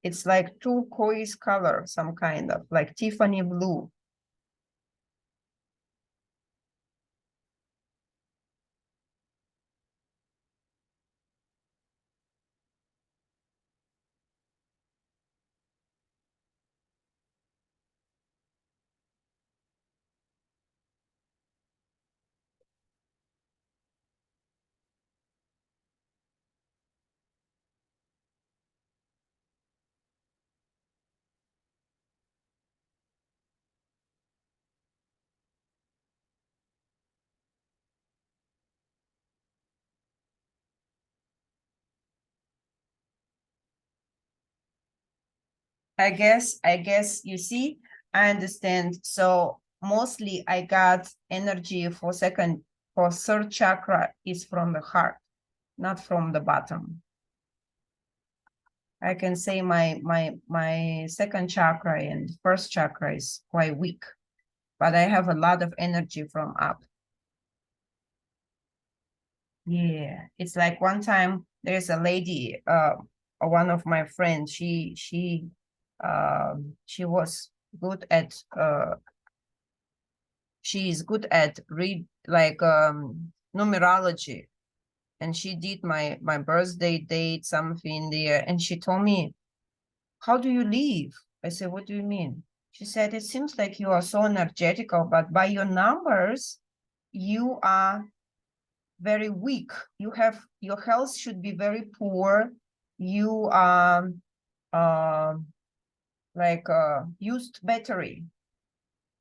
It's like turquoise color, some kind of like Tiffany blue. I guess you see, I understand. So mostly I got energy for third chakra is from the heart, not from the bottom. I can say my second chakra and first chakra is quite weak, but I have a lot of energy from up. Yeah, it's like one time there's a lady, one of my friends, she was good at she is good at read like numerology, and she did my birthday date, something there, and she told me, how do you live? I said, what do you mean? She said, it seems like you are so energetical, but by your numbers, you are very weak. You have, your health should be very poor. You like used battery.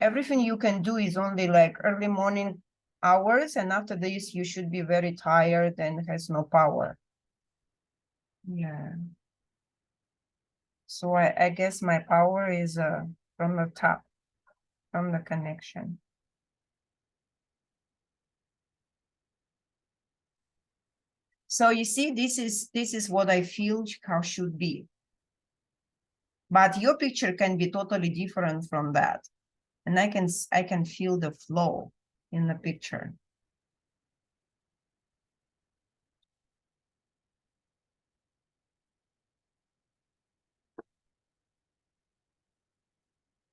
Everything you can do is only like early morning hours, and after this you should be very tired and has no power. Yeah. So I guess my power is from the top, from the connection. So you see, this is what I feel how should be. But your picture can be totally different from that. And I can feel the flow in the picture.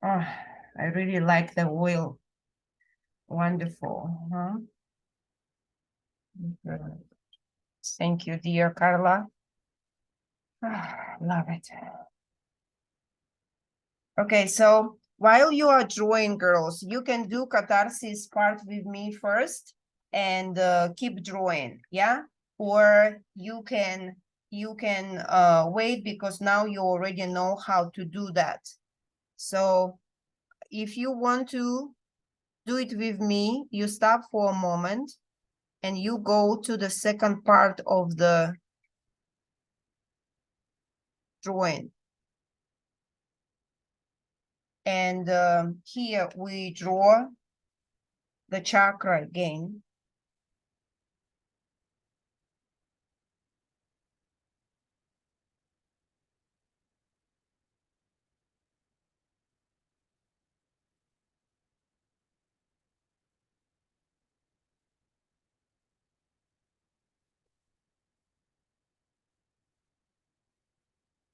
Oh, I really like the oil. Wonderful, huh? Good. Thank you, dear Carla. Love it. Okay, so while you are drawing, girls, you can do catharsis part with me first and keep drawing, yeah? Or you can wait because now you already know how to do that. So if you want to do it with me, you stop for a moment and you go to the second part of the drawing. And here we draw the chakra again.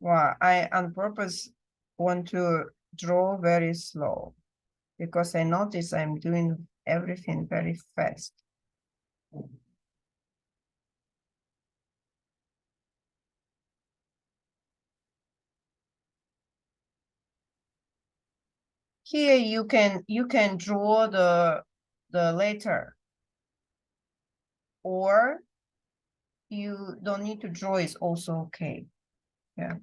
Well, I on purpose want to draw very slow because I notice I'm doing everything very fast. Here you can draw the letter, or you don't need to draw, is also okay. Yeah.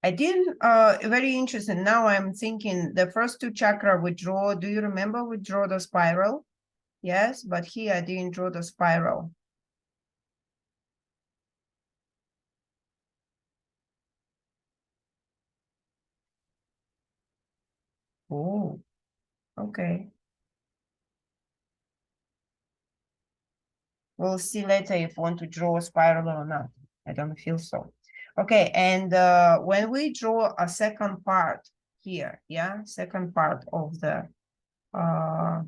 I didn't very interesting. Now I'm thinking the first two chakra we draw. Do you remember we draw the spiral? Yes, but here I didn't draw the spiral. Oh, okay. We'll see later if we want to draw a spiral or not. I don't feel so. Okay, and when we draw a second part here, yeah, second part of the our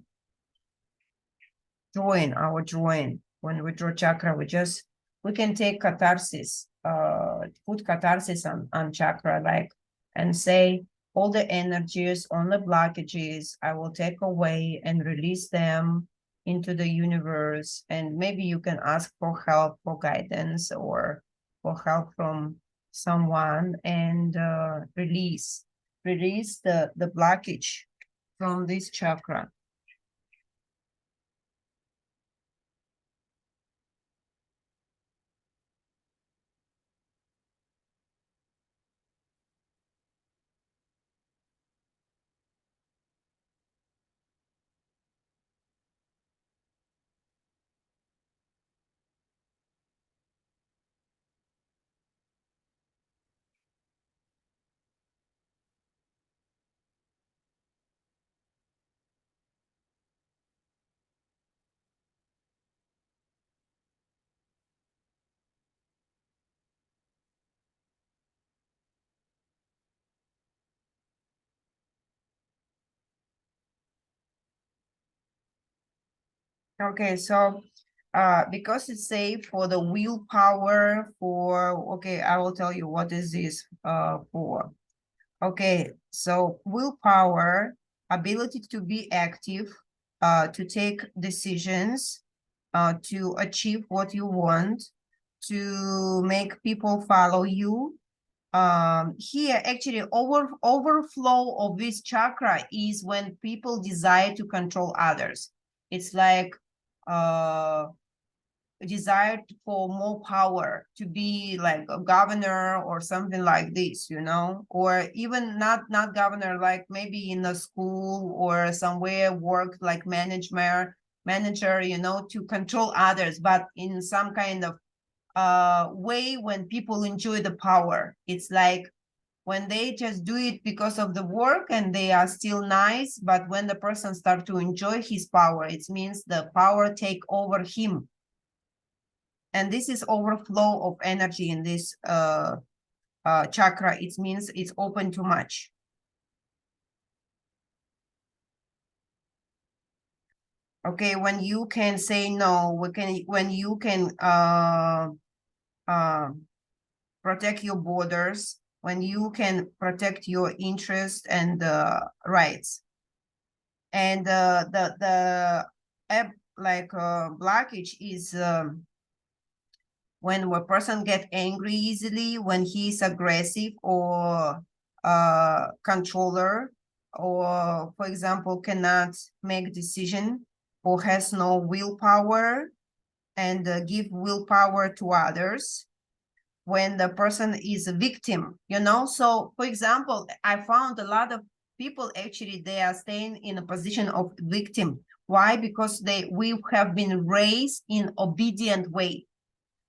drawing, when we draw chakra, we can take catharsis, put catharsis on chakra, like, and say all the energies on the blockages, I will take away and release them into the universe. And maybe you can ask for help, for guidance, or for help from someone, and release the blockage from this chakra. Okay, so because it's safe for the willpower okay, I will tell you what is this for. Okay, so willpower, ability to be active, to take decisions, to achieve what you want, to make people follow you. Here actually overflow of this chakra is when people desire to control others. It's like desire for more power, to be like a governor or something like this, you know, or even not governor, like maybe in a school or somewhere work like manager, you know, to control others, but in some kind of way when people enjoy the power. It's like when they just do it because of the work and they are still nice, but when the person start to enjoy his power, it means the power take over him. And this is overflow of energy in this chakra. It means it's open too much. Okay, when you can say no, when you can protect your borders, when you can protect your interests and rights. And the blockage is when a person get angry easily, when he's aggressive or controller, or for example cannot make decision or has no willpower and give willpower to others, when the person is a victim, you know. So for example, I found a lot of people actually they are staying in a position of victim. Why? Because we have been raised in obedient way.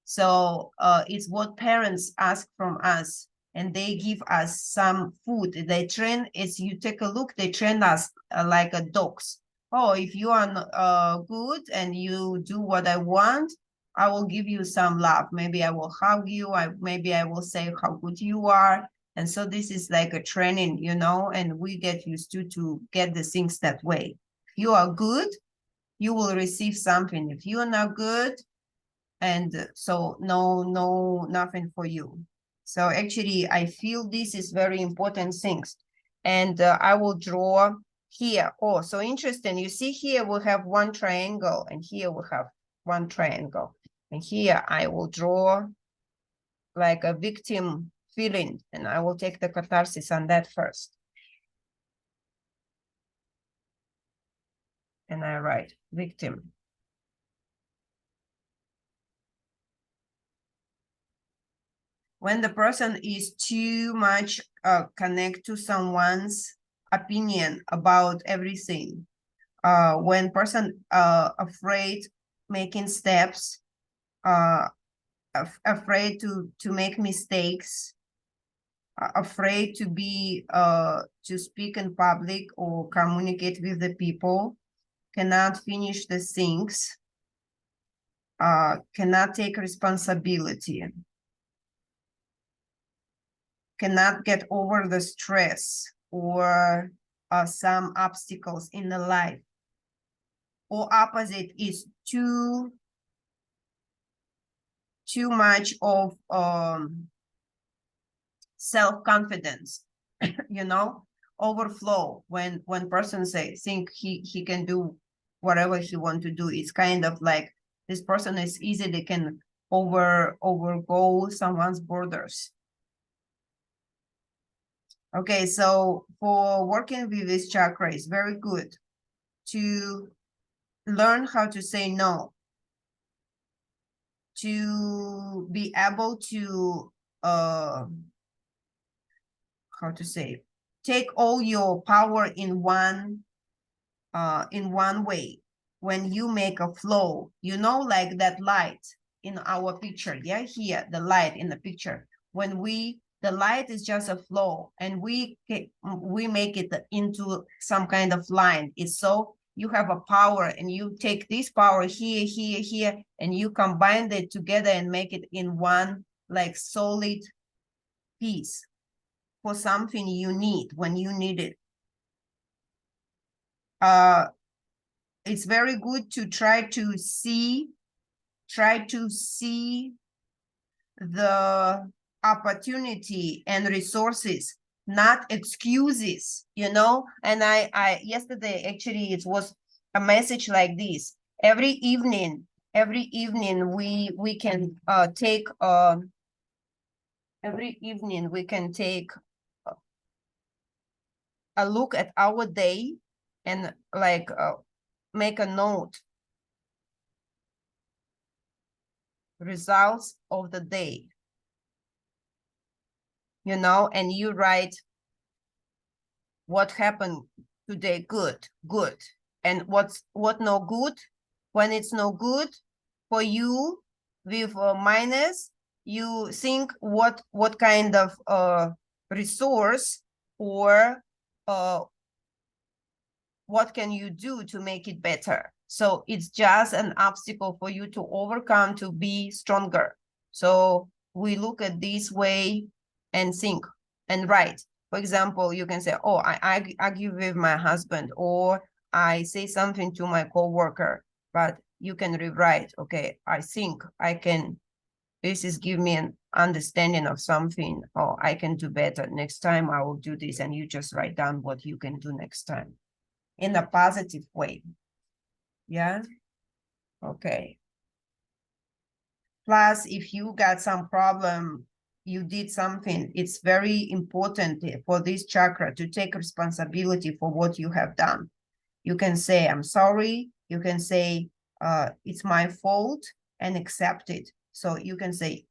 So it's what parents ask from us, and they give us some food. They train, as you take a look, they train us like a dogs. Oh, if you are good and you do what I want, I will give you some love. Maybe I will hug you. Maybe I will say how good you are. And so this is like a training, you know, and we get used to get the things that way. If you are good, you will receive something. If you are not good, and so nothing for you. So actually I feel this is very important things. And I will draw here. Oh, so interesting. You see here we have one triangle, and here we have one triangle, and here I will draw like a victim feeling, and I will take the catharsis on that first. And I write victim. When the person is too much connect to someone's opinion about everything, when person afraid making steps, afraid to make mistakes, afraid to be to speak in public or communicate with the people, cannot finish the things, cannot take responsibility, cannot get over the stress or some obstacles in the life. Or opposite is too much of self-confidence, you know, overflow. When person think he can do whatever he want to do, it's kind of like this person is easily can overgo someone's borders. Okay, so for working with this chakra, it's very good to learn how to say no, to be able to how to say, take all your power in one way. When you make a flow, you know, like that light in our picture, yeah, here the light in the picture, when the light is just a flow, and we make it into some kind of line. It's so you have a power, and you take this power here, and you combine it together and make it in one like solid piece for something you need when you need it. it's very good to try to see the opportunity and resources, not excuses, you know. And I yesterday, actually, it was a message like this. Every evening we can take every evening we can take a look at our day and like make a note, results of the day, you know, and you write what happened today, good, and what no good. When it's no good for you with a minus, you think what kind of resource or what can you do to make it better. So it's just an obstacle for you to overcome, to be stronger. So we look at this way and think and write. For example, you can say, oh, I argue with my husband, or I say something to my coworker, but you can rewrite, okay, I think I can, this is give me an understanding of something, or I can do better. Next time I will do this, and you just write down what you can do next time in a positive way. Yeah. Okay. Plus, if you got some problem, you did something, it's very important for this chakra to take responsibility for what you have done. You can say, I'm sorry. You can say, it's my fault, and accept it. So you can say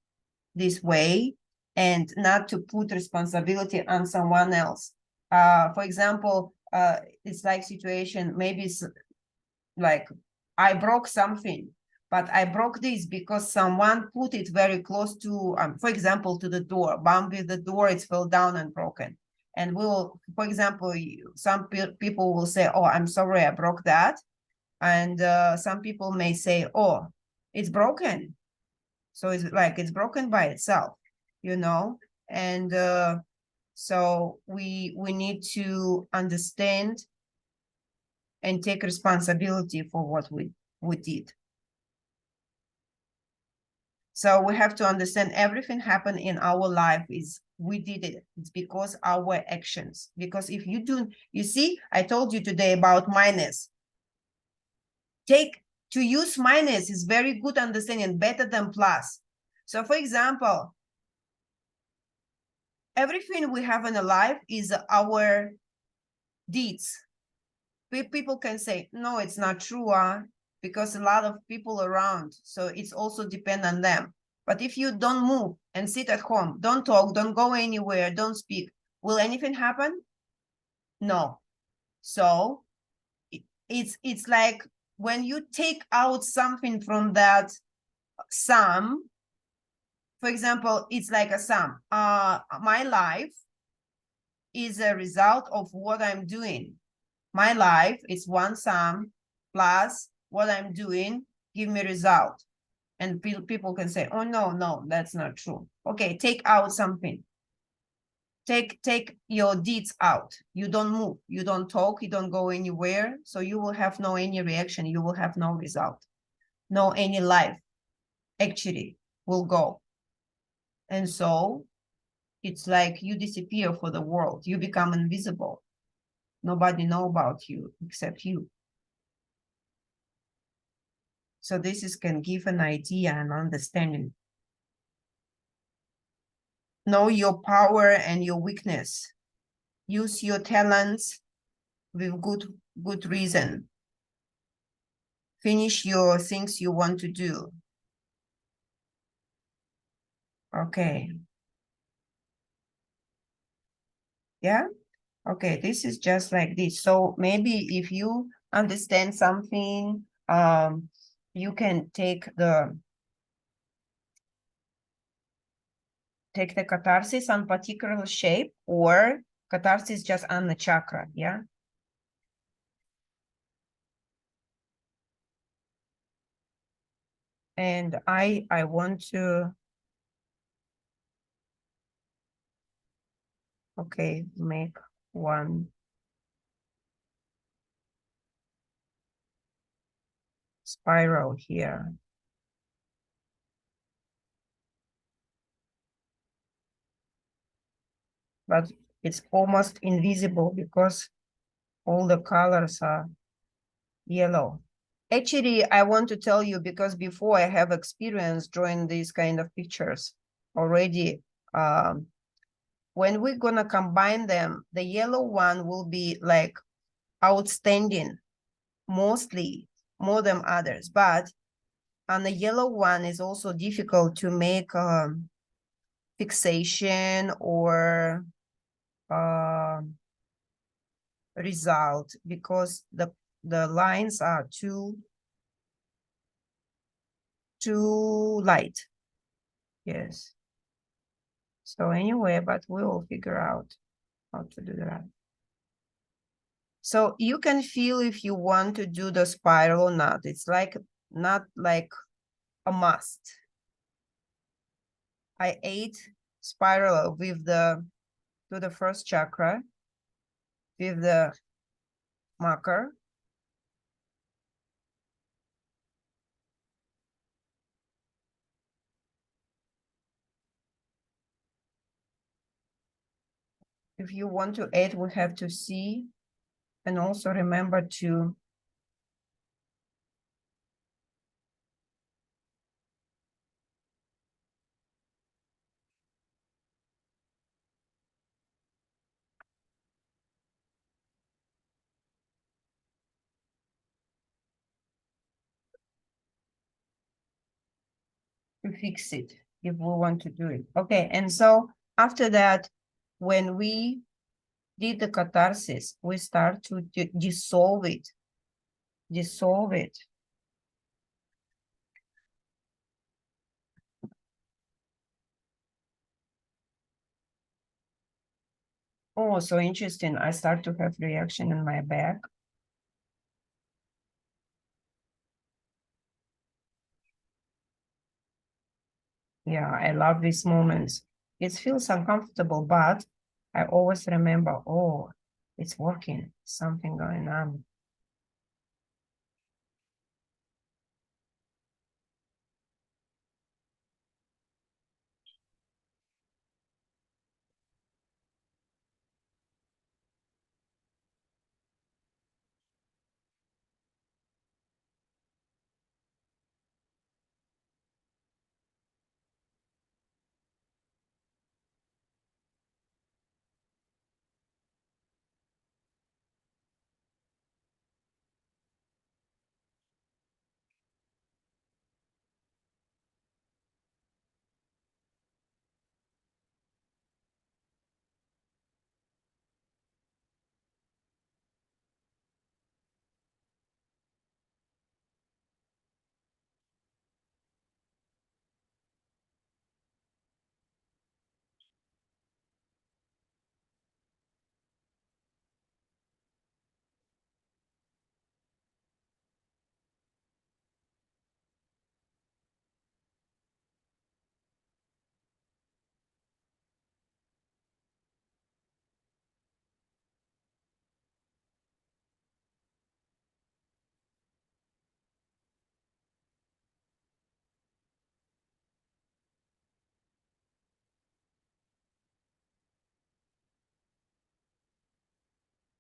this way, and not to put responsibility on someone else. For example, it's like situation, maybe it's like I broke something, but I broke this because someone put it very close to, for example, to the door, bump with the door, it fell down and broken. And we'll, for example, some people will say, oh, I'm sorry, I broke that. And some people may say, oh, it's broken. So it's like, it's broken by itself, you know? And so we need to understand and take responsibility for what we did. So we have to understand everything happened in our life is we did it. It's because our actions. Because if you do, you see, I told you today about minus. To use minus is very good understanding, better than plus. So for example, everything we have in a life is our deeds. People can say, no, it's not true, because a lot of people around, so it's also depend on them. But if you don't move and sit at home, don't talk, don't go anywhere, don't speak, will anything happen? No. So it's like when you take out something from that sum, for example, it's like a sum. My life is a result of what I'm doing. My life is one sum plus what I'm doing, give me result. And people can say, oh, no, that's not true. Okay, take out something. Take your deeds out. You don't move, you don't talk, you don't go anywhere. So you will have no any reaction. You will have no result. No any life actually will go. And so it's like you disappear for the world. You become invisible. Nobody know about you except you. So this can give an idea and understanding. Know your power and your weakness. Use your talents with good reason. Finish your things you want to do. Okay. Yeah? Okay, this is just like this. So maybe if you understand something, you can take the catharsis on particular shape, or catharsis just on the chakra, yeah? And I want to, okay, make one. spiral here. But it's almost invisible because all the colors are yellow. Actually, I want to tell you because before I have experience drawing these kind of pictures already. When we're gonna combine them, the yellow one will be like outstanding, mostly more than others. But on the yellow one is also difficult to make fixation or result because the lines are too light. Yes. So anyway, but we will figure out how to do that. So you can feel if you want to do the spiral or not. It's like not like a must. I ate spiral with the to the first chakra with the marker. If you want to add, we have to see and also remember to fix it if we want to do it. Okay, and so after that, when we did the catharsis, we start to dissolve it. Dissolve it. Oh, so interesting. I start to have reaction in my back. Yeah, I love these moments. It feels uncomfortable, but I always remember, oh, it's working, something going on.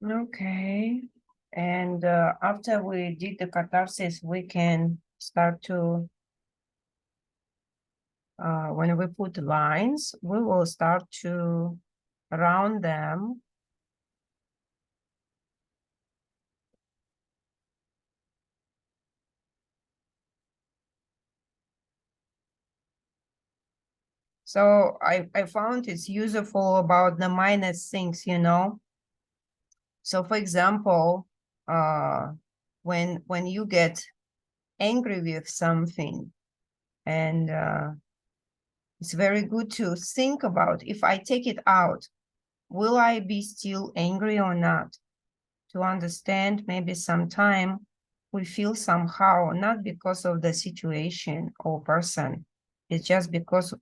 Okay. And after we did the catharsis, we can start to, when we put lines, we will start to round them. So I found it's useful about the minus things, you know. So for example, when you get angry with something, and it's very good to think about if I take it out, will I be still angry or not? To understand maybe sometime we feel somehow, not because of the situation or person, it's just because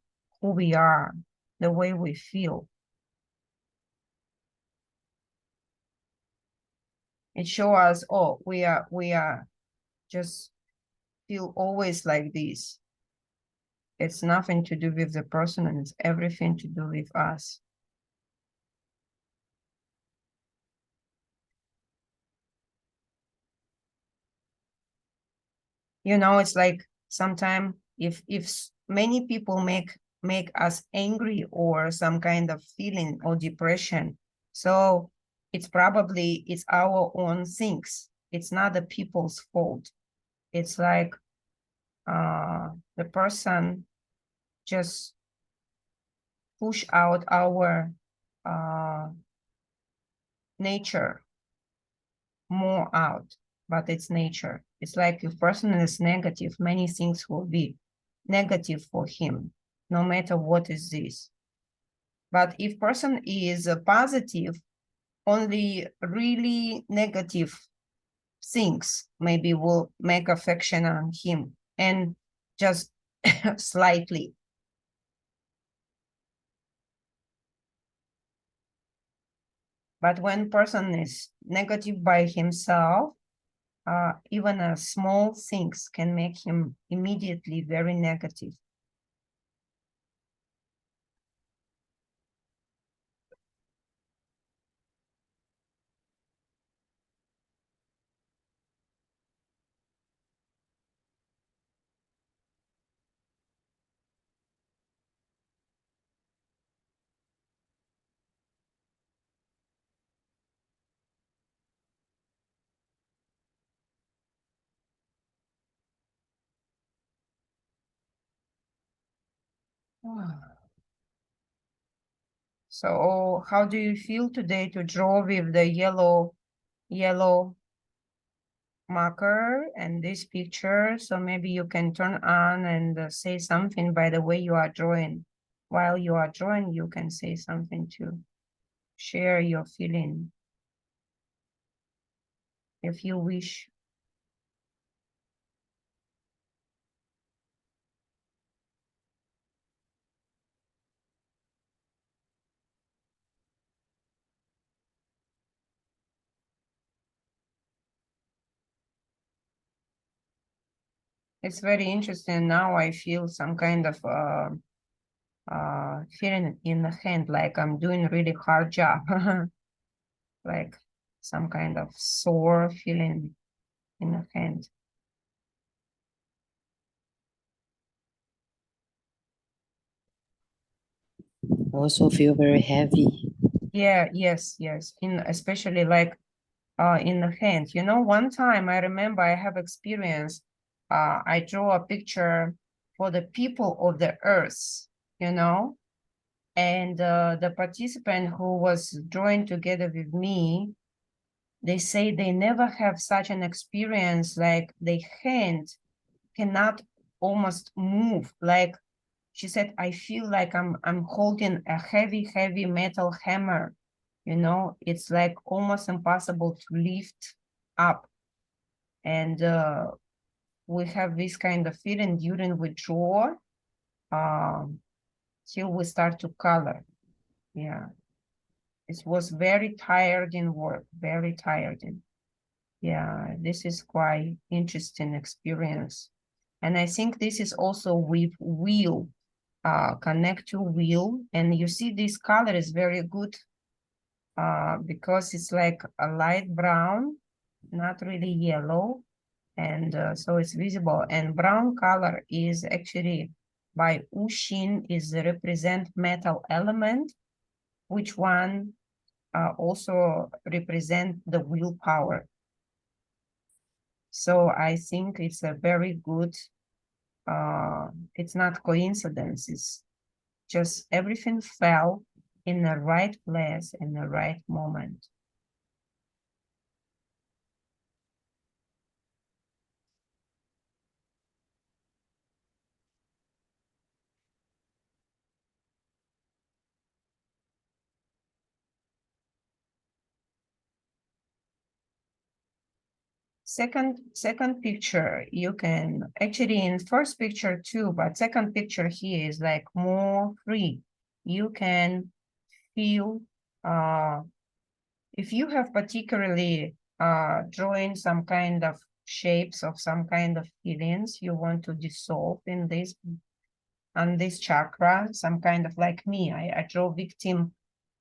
who we are, the way we feel. It shows us, oh, we are just feel always like this. It's nothing to do with the person, and it's everything to do with us. You know, it's like sometimes if many people make us angry or some kind of feeling or depression, so it's probably it's our own things. It's not the people's fault. It's like the person just push out our nature more out, but it's nature. It's like if person is negative, many things will be negative for him, no matter what is this. But if person is positive, only really negative things maybe will make affection on him, and just slightly. But when person is negative by himself, even a small things can make him immediately very negative. So how do you feel today to draw with the yellow marker and this picture? So maybe you can turn on and say something by the way you are drawing. While you are drawing, you can say something to share your feeling if you wish. It's very interesting. Now I feel some kind of feeling in the hand, like I'm doing really hard job. Like some kind of sore feeling in the hand. Also feel very heavy. Yeah, yes. In especially like in the hand. You know, one time I remember I have experience, I draw a picture for the people of the earth, you know, and the participant who was drawing together with me, they say they never have such an experience, like the hand cannot almost move. Like she said, I feel like I'm holding a heavy metal hammer. You know, it's like almost impossible to lift up. And we have this kind of feeling during we draw till we start to color. Yeah. It was very tiring work, very tiring. Yeah, this is quite interesting experience. And I think this is also with will, connect to will. And you see this color is very good because it's like a light brown, not really yellow. And so it's visible. And brown color is actually by Ushin is represent metal element, which one also represent the willpower. So I think it's a very good, it's not coincidence, it's just everything fell in the right place in the right moment. Second picture, you can actually in first picture too, but second picture here is like more free. You can feel, if you have particularly drawing some kind of shapes of some kind of feelings you want to dissolve in this on this chakra, some kind of like me. I draw victim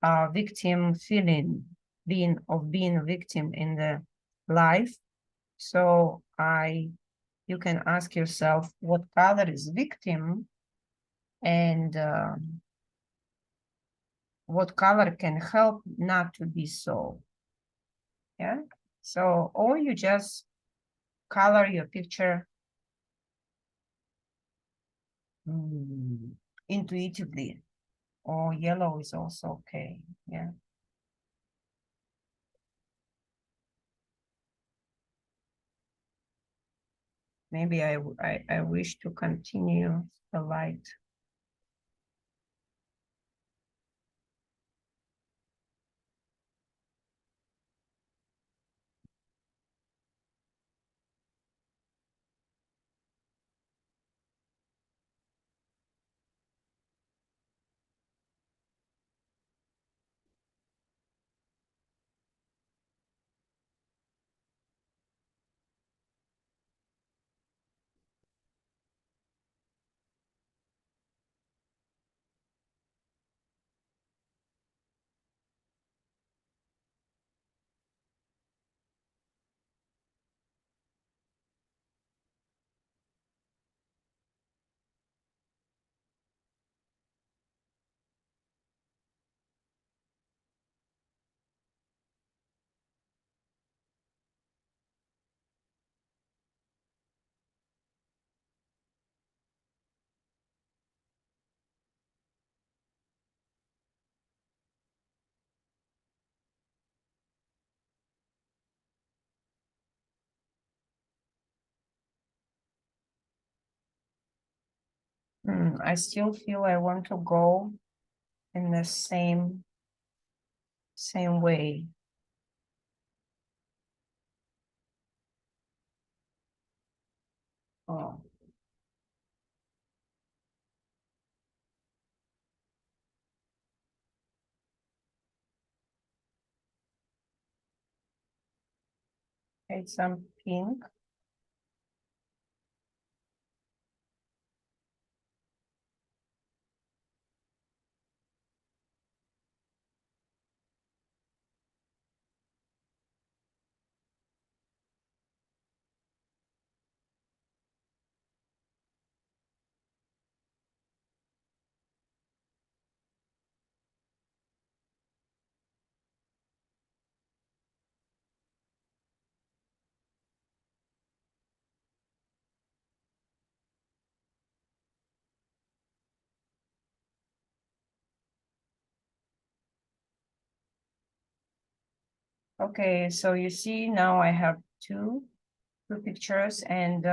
feeling, being a victim in the life. So you can ask yourself what color is victim, and what color can help not to be so. Yeah. So, or you just color your picture intuitively. Or yellow is also okay. Yeah. Maybe I wish to continue the light. I still feel I want to go in the same way. Oh. Okay, some pink. Okay, so you see now I have two pictures, and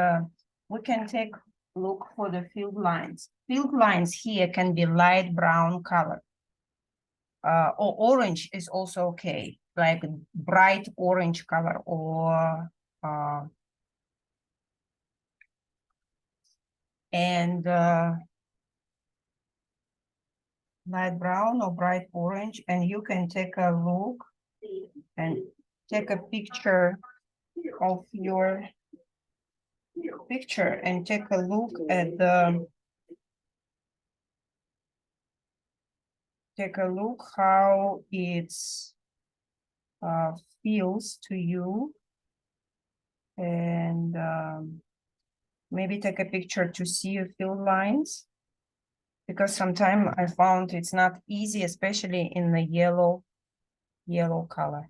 we can take look for the field lines. Field lines here can be light brown color. Or orange is also okay, like bright orange color, or and light brown or bright orange, and you can take a look and take a picture of your picture and take a look at the how it's feels to you, and maybe take a picture to see your field lines, because sometimes I found it's not easy, especially in the yellow color.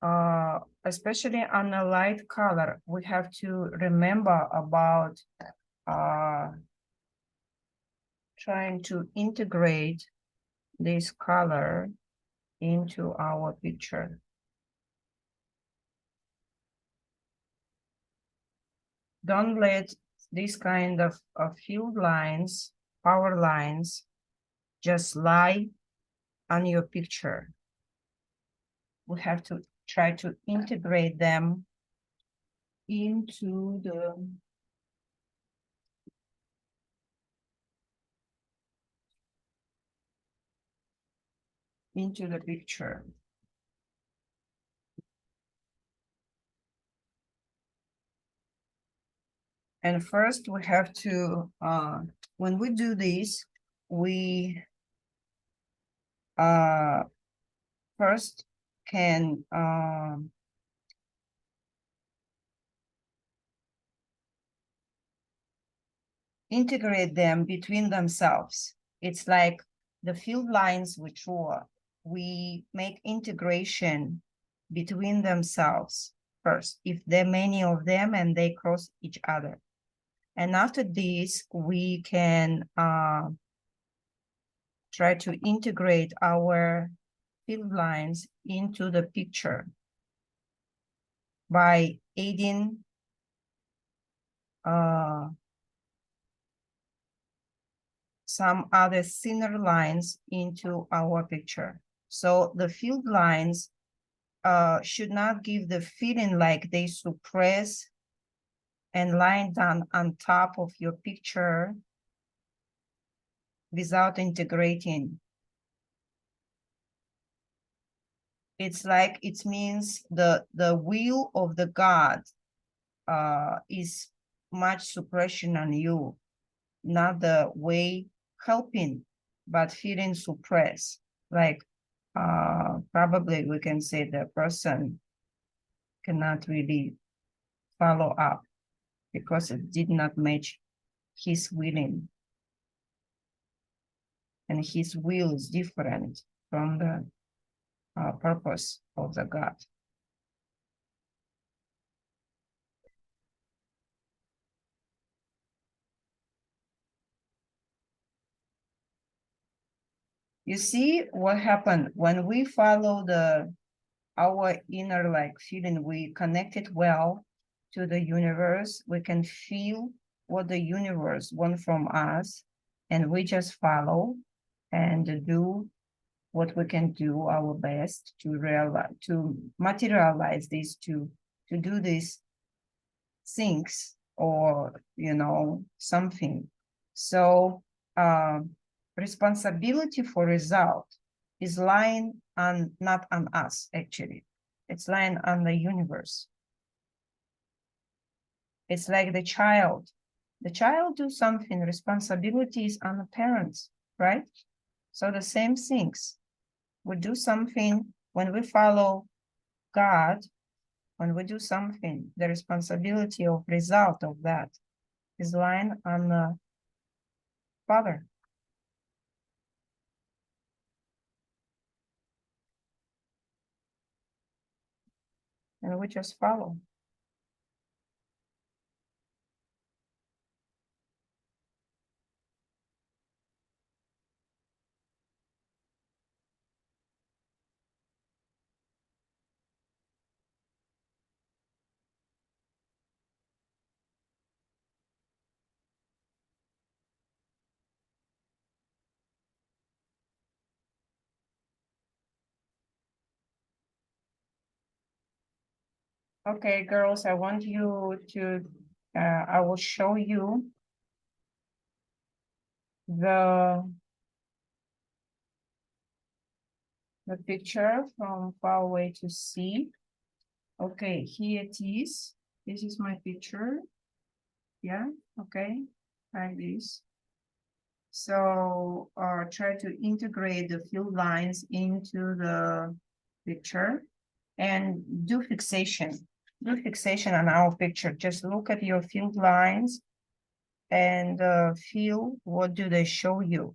especially on a light color, we have to remember about trying to integrate this color into our picture. Don't let this kind of field lines, power lines, just lie on your picture. We have to try to integrate them into the picture. And first we have to, when we do this, we first can integrate them between themselves. It's like the field lines we draw, we make integration between themselves first, if there are many of them and they cross each other. And after this, we can try to integrate our field lines into the picture by adding some other thinner lines into our picture. So the field lines should not give the feeling like they suppress and line down on top of your picture without integrating. It's like it means the will of the God is much suppression on you, not the way helping, but feeling suppressed. Like probably we can say the person cannot really follow up because it did not match his willing. And his will is different from the purpose of the God. You see what happened when we follow our inner like feeling, we connect it well to the universe. We can feel what the universe wants from us, and we just follow and do what we can do our best to realize, to materialize this, to do these things, or something. So responsibility for result is lying on, not on us, actually. It's lying on the universe. It's like the child. The child do something, responsibility is on the parents, right? So the same things. We do something when we follow God, when we do something, the responsibility of result of that is lying on the Father. And we just follow. Okay, girls, I want you to, I will show you the picture from far away to see. Okay, here it is. This is my picture. Yeah, okay, like this. So try to integrate the field lines into the picture and do fixation. Do fixation on our picture. Just look at your field lines and feel what do they show you.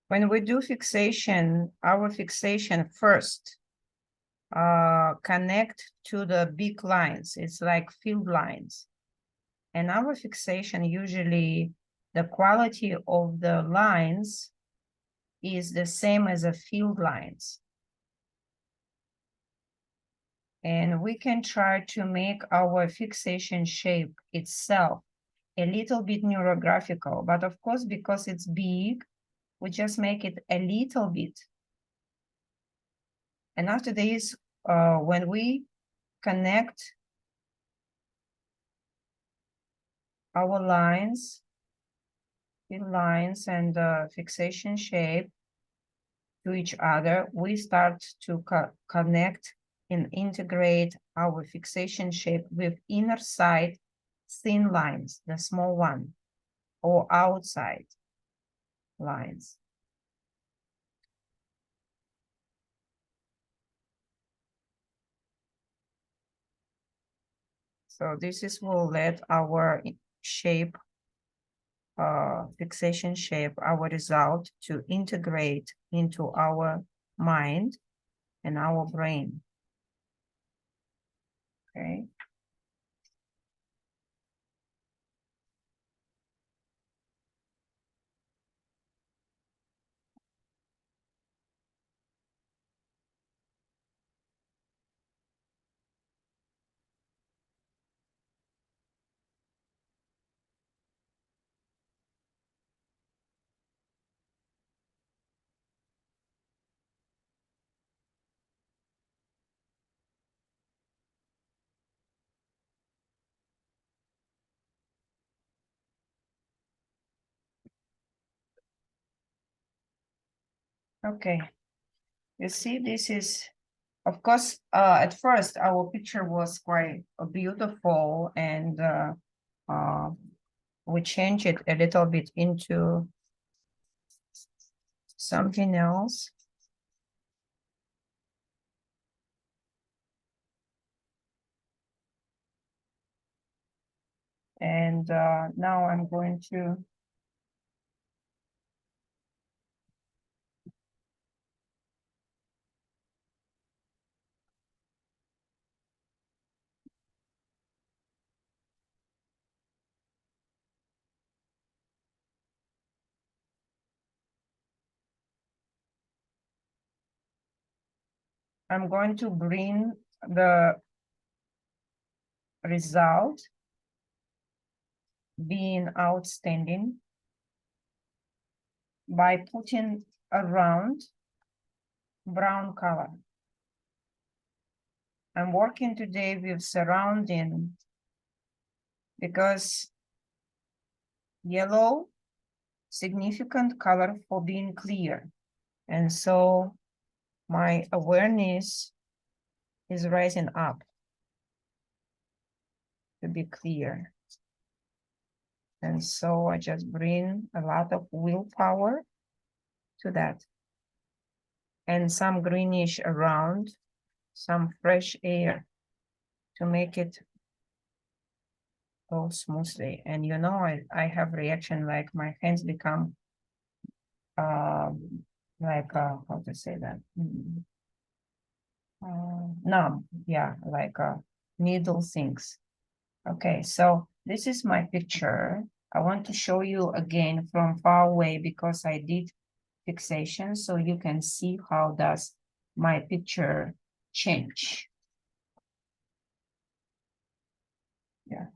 When we do fixation, our fixation first connect to the big lines. It's like field lines. And our fixation, usually the quality of the lines is the same as the field lines. And we can try to make our fixation shape itself a little bit neurographical, but of course, because it's big, we just make it a little bit. And after this, when we connect our lines, field lines and fixation shape to each other, we start to connect and integrate our fixation shape with inner side thin lines, the small one, or outside lines. So this is will let our shape, fixation shape, our result to integrate into our mind and our brain. Okay. Okay. You see, this is, of course, at first our picture was quite beautiful, and we changed it a little bit into something else. And now I'm going to bring the result being outstanding by putting around brown color. I'm working today with surrounding because yellow, significant color for being clear. And so my awareness is rising up to be clear. And so I just bring a lot of willpower to that. And some greenish around, some fresh air to make it go smoothly. And you know, I have reaction like my hands become like how to say that? Numb, yeah, like needle things. Okay, so this is my picture. I want to show you again from far away because I did fixation, so you can see how does my picture change. Yeah.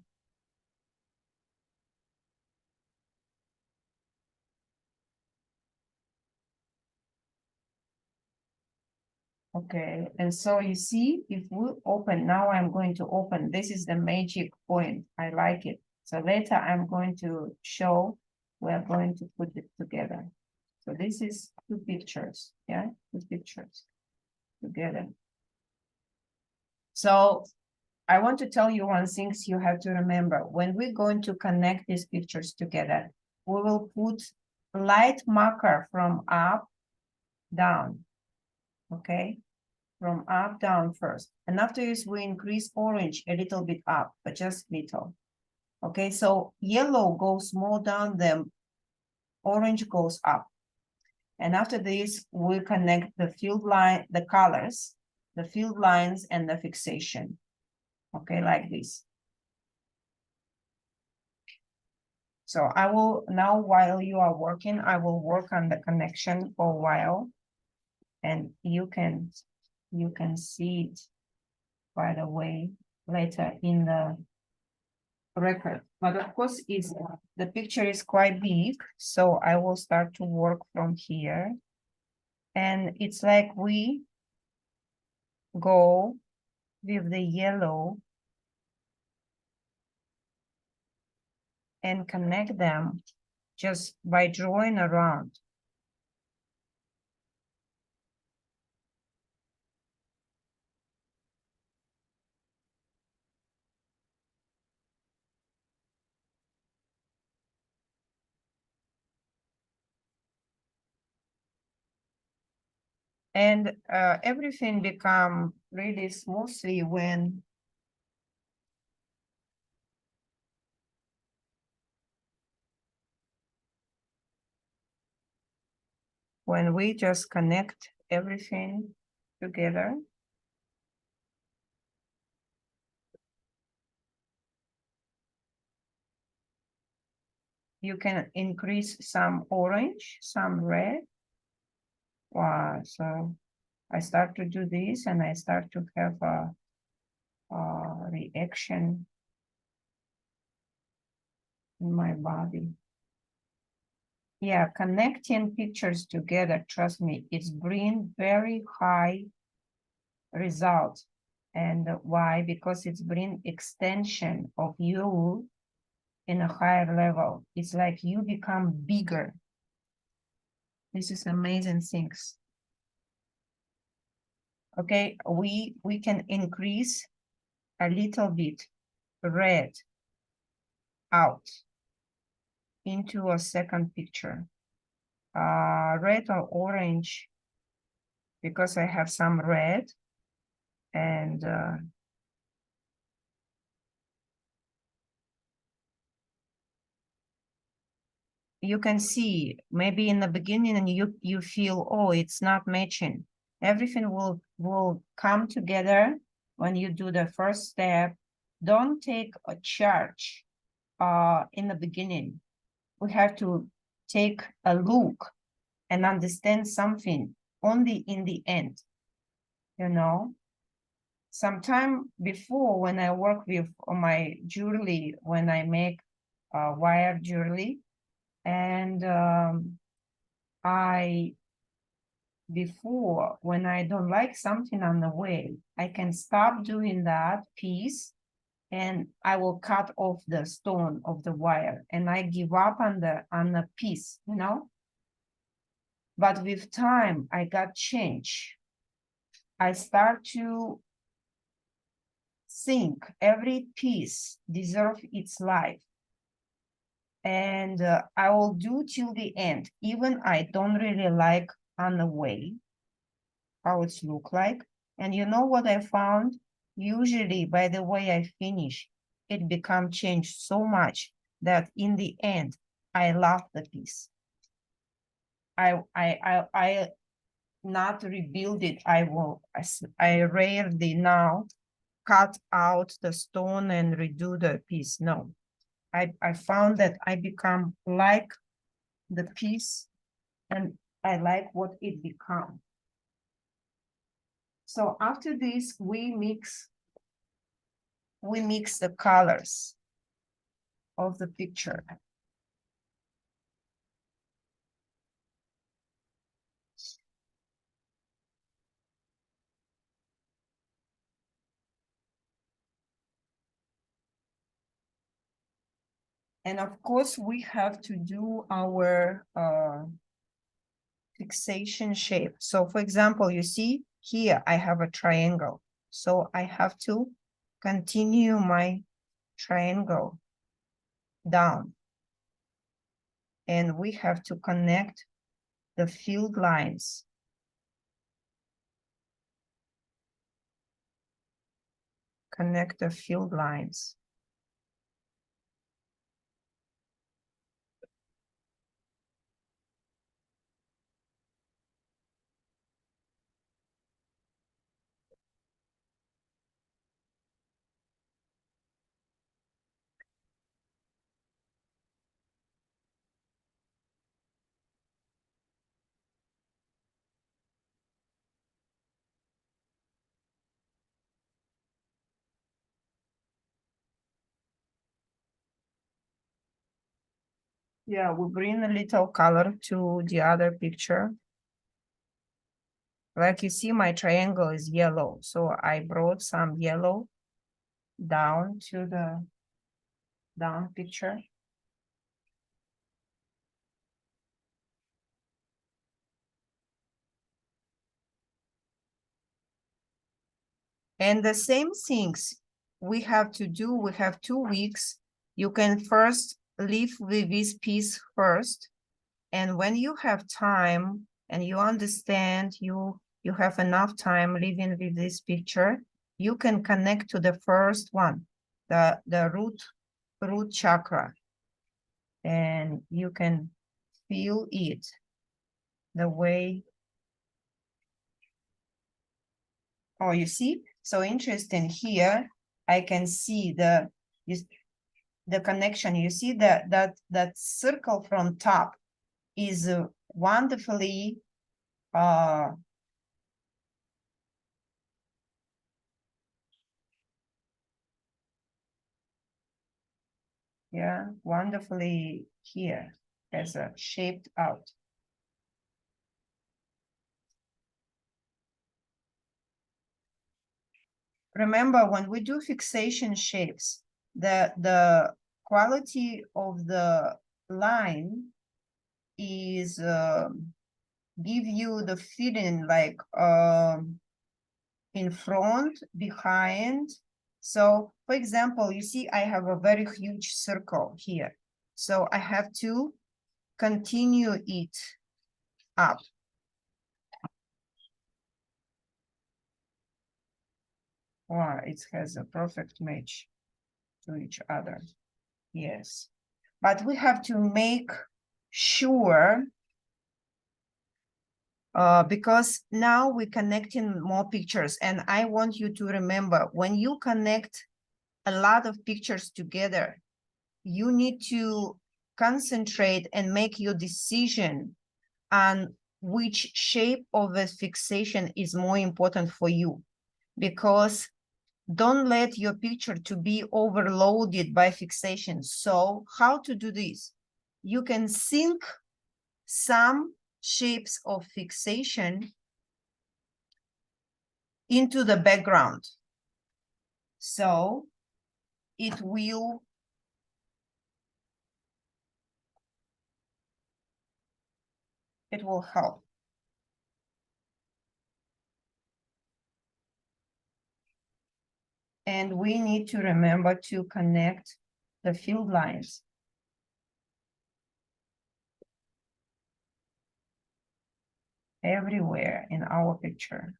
Okay, and so you see, if we open, now I'm going to open, this is the magic point, I like it. So later I'm going to show, we're going to put it together. So this is two pictures, yeah, two pictures together. So I want to tell you one thing you have to remember. When we're going to connect these pictures together, we will put light marker from up, down, okay? From up, down first. And after this, we increase orange a little bit up, but just little. Okay, so yellow goes more down, then orange goes up. And after this, we connect the field line, the colors, the field lines and the fixation. Okay, like this. So I will now, while you are working, I will work on the connection for a while. And you can see it, by the way, later in the record. But of course, the picture is quite big, so I will start to work from here. And it's like we go with the yellow and connect them just by drawing around. And everything become really smoothly when we just connect everything together. You can increase some orange, some red. Wow, so I start to do this and I start to have a reaction in my body. Yeah, connecting pictures together, trust me, it's bring very high results. And why? Because it's bring extension of you in a higher level. It's like you become bigger. This is amazing things. Okay, we can increase a little bit red out into a second picture. Red or orange, because I have some red, and you can see maybe in the beginning and you feel, oh, it's not matching. Everything will come together when you do the first step. Don't take a charge in the beginning. We have to take a look and understand something only in the end, you know. Sometime before, when I work with my jewelry, when I make wire jewelry, and before, when I don't like something on the way, I can stop doing that piece and I will cut off the stone of the wire and I give up on the piece, you know. But with time, I got change. I start to think every piece deserves its life. And I will do till the end, even I don't really like on the way how it's look like. And you know what I found? Usually by the way I finish, it become changed so much that in the end, I love the piece. I not rebuild it. I rarely now cut out the stone and redo the piece. No, I found that I become like the piece and I like what it become. So after this, we mix the colors of the picture. And of course, we have to do our fixation shape. So for example, you see here, I have a triangle. So I have to continue my triangle down. And we have to connect the field lines. Connect the field lines. Yeah, we bring a little color to the other picture. Like you see, my triangle is yellow, so I brought some yellow down to the down picture. And the same things we have to do, we have 2 weeks. You can first live with this piece first. And when you have time and you understand, you have enough time living with this picture, you can connect to the first one, the root chakra. And you can feel it the way. Oh, you see? So interesting here. I can see the connection. You see that circle from top is wonderfully yeah, wonderfully here as a shaped out. Remember, when we do fixation shapes, the quality of the line is give you the feeling like in front, behind. So for example, you see, I have a very huge circle here. So I have to continue it up. Wow, it has a perfect match to each other. Yes. But we have to make sure because now we're connecting more pictures, and I want you to remember, when you connect a lot of pictures together, you need to concentrate and make your decision on which shape of the fixation is more important for you, because don't let your picture to be overloaded by fixation. So how to do this? You can sync some shapes of fixation into the background. So it will help. And we need to remember to connect the field lines. Everywhere in our picture.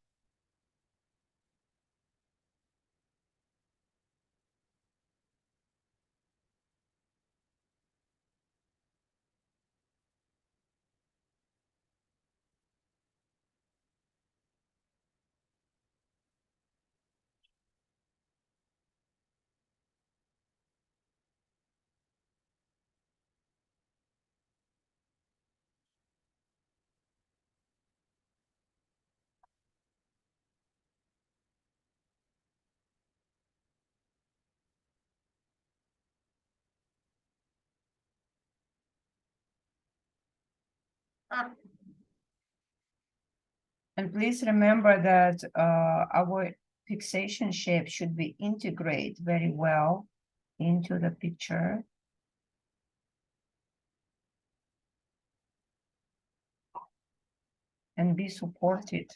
And please remember that our fixation shape should be integrated very well into the picture. And be supported.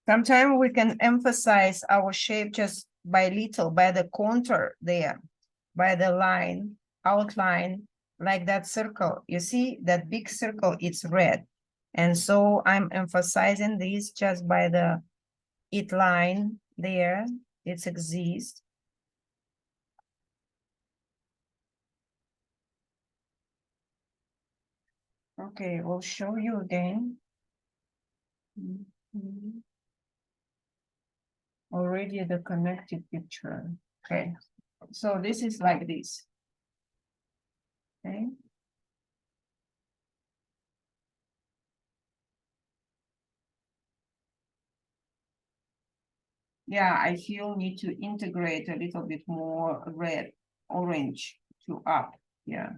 Sometimes we can emphasize our shape just by little, by the contour there, by the line, outline, like that circle. You see that big circle, it's red. And so I'm emphasizing this just by the it line there, it exists. Okay, we'll show you again. Mhm. Already the connected picture. Okay, so this is like this. Okay. Yeah, I feel need to integrate a little bit more red, orange to up, yeah.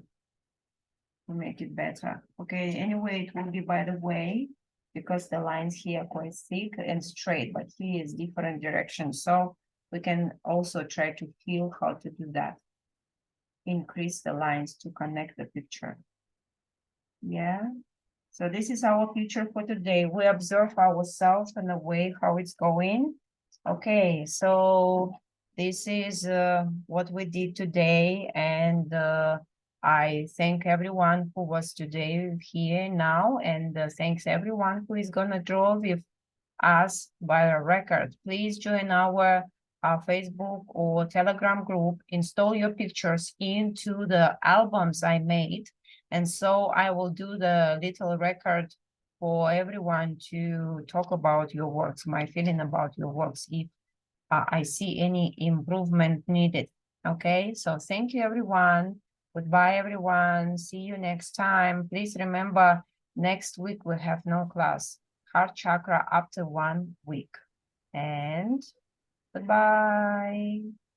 To make it better. Okay, anyway, it will be by the way, because the lines here are quite thick and straight, but here is different direction. So we can also try to feel how to do that. Increase the lines to connect the picture. Yeah. So this is our picture for today. We observe ourselves in a way how it's going. Okay, so this is what we did today, and I thank everyone who was today here now, and thanks everyone who is gonna draw with us by a record. Please join our Facebook or Telegram group, install your pictures into the albums I made. And so I will do the little record for everyone to talk about your works, my feeling about your works, if I see any improvement needed. Okay, so thank you, everyone. Goodbye, everyone. See you next time. Please remember, next week we have no class. Heart chakra after 1 week. And goodbye.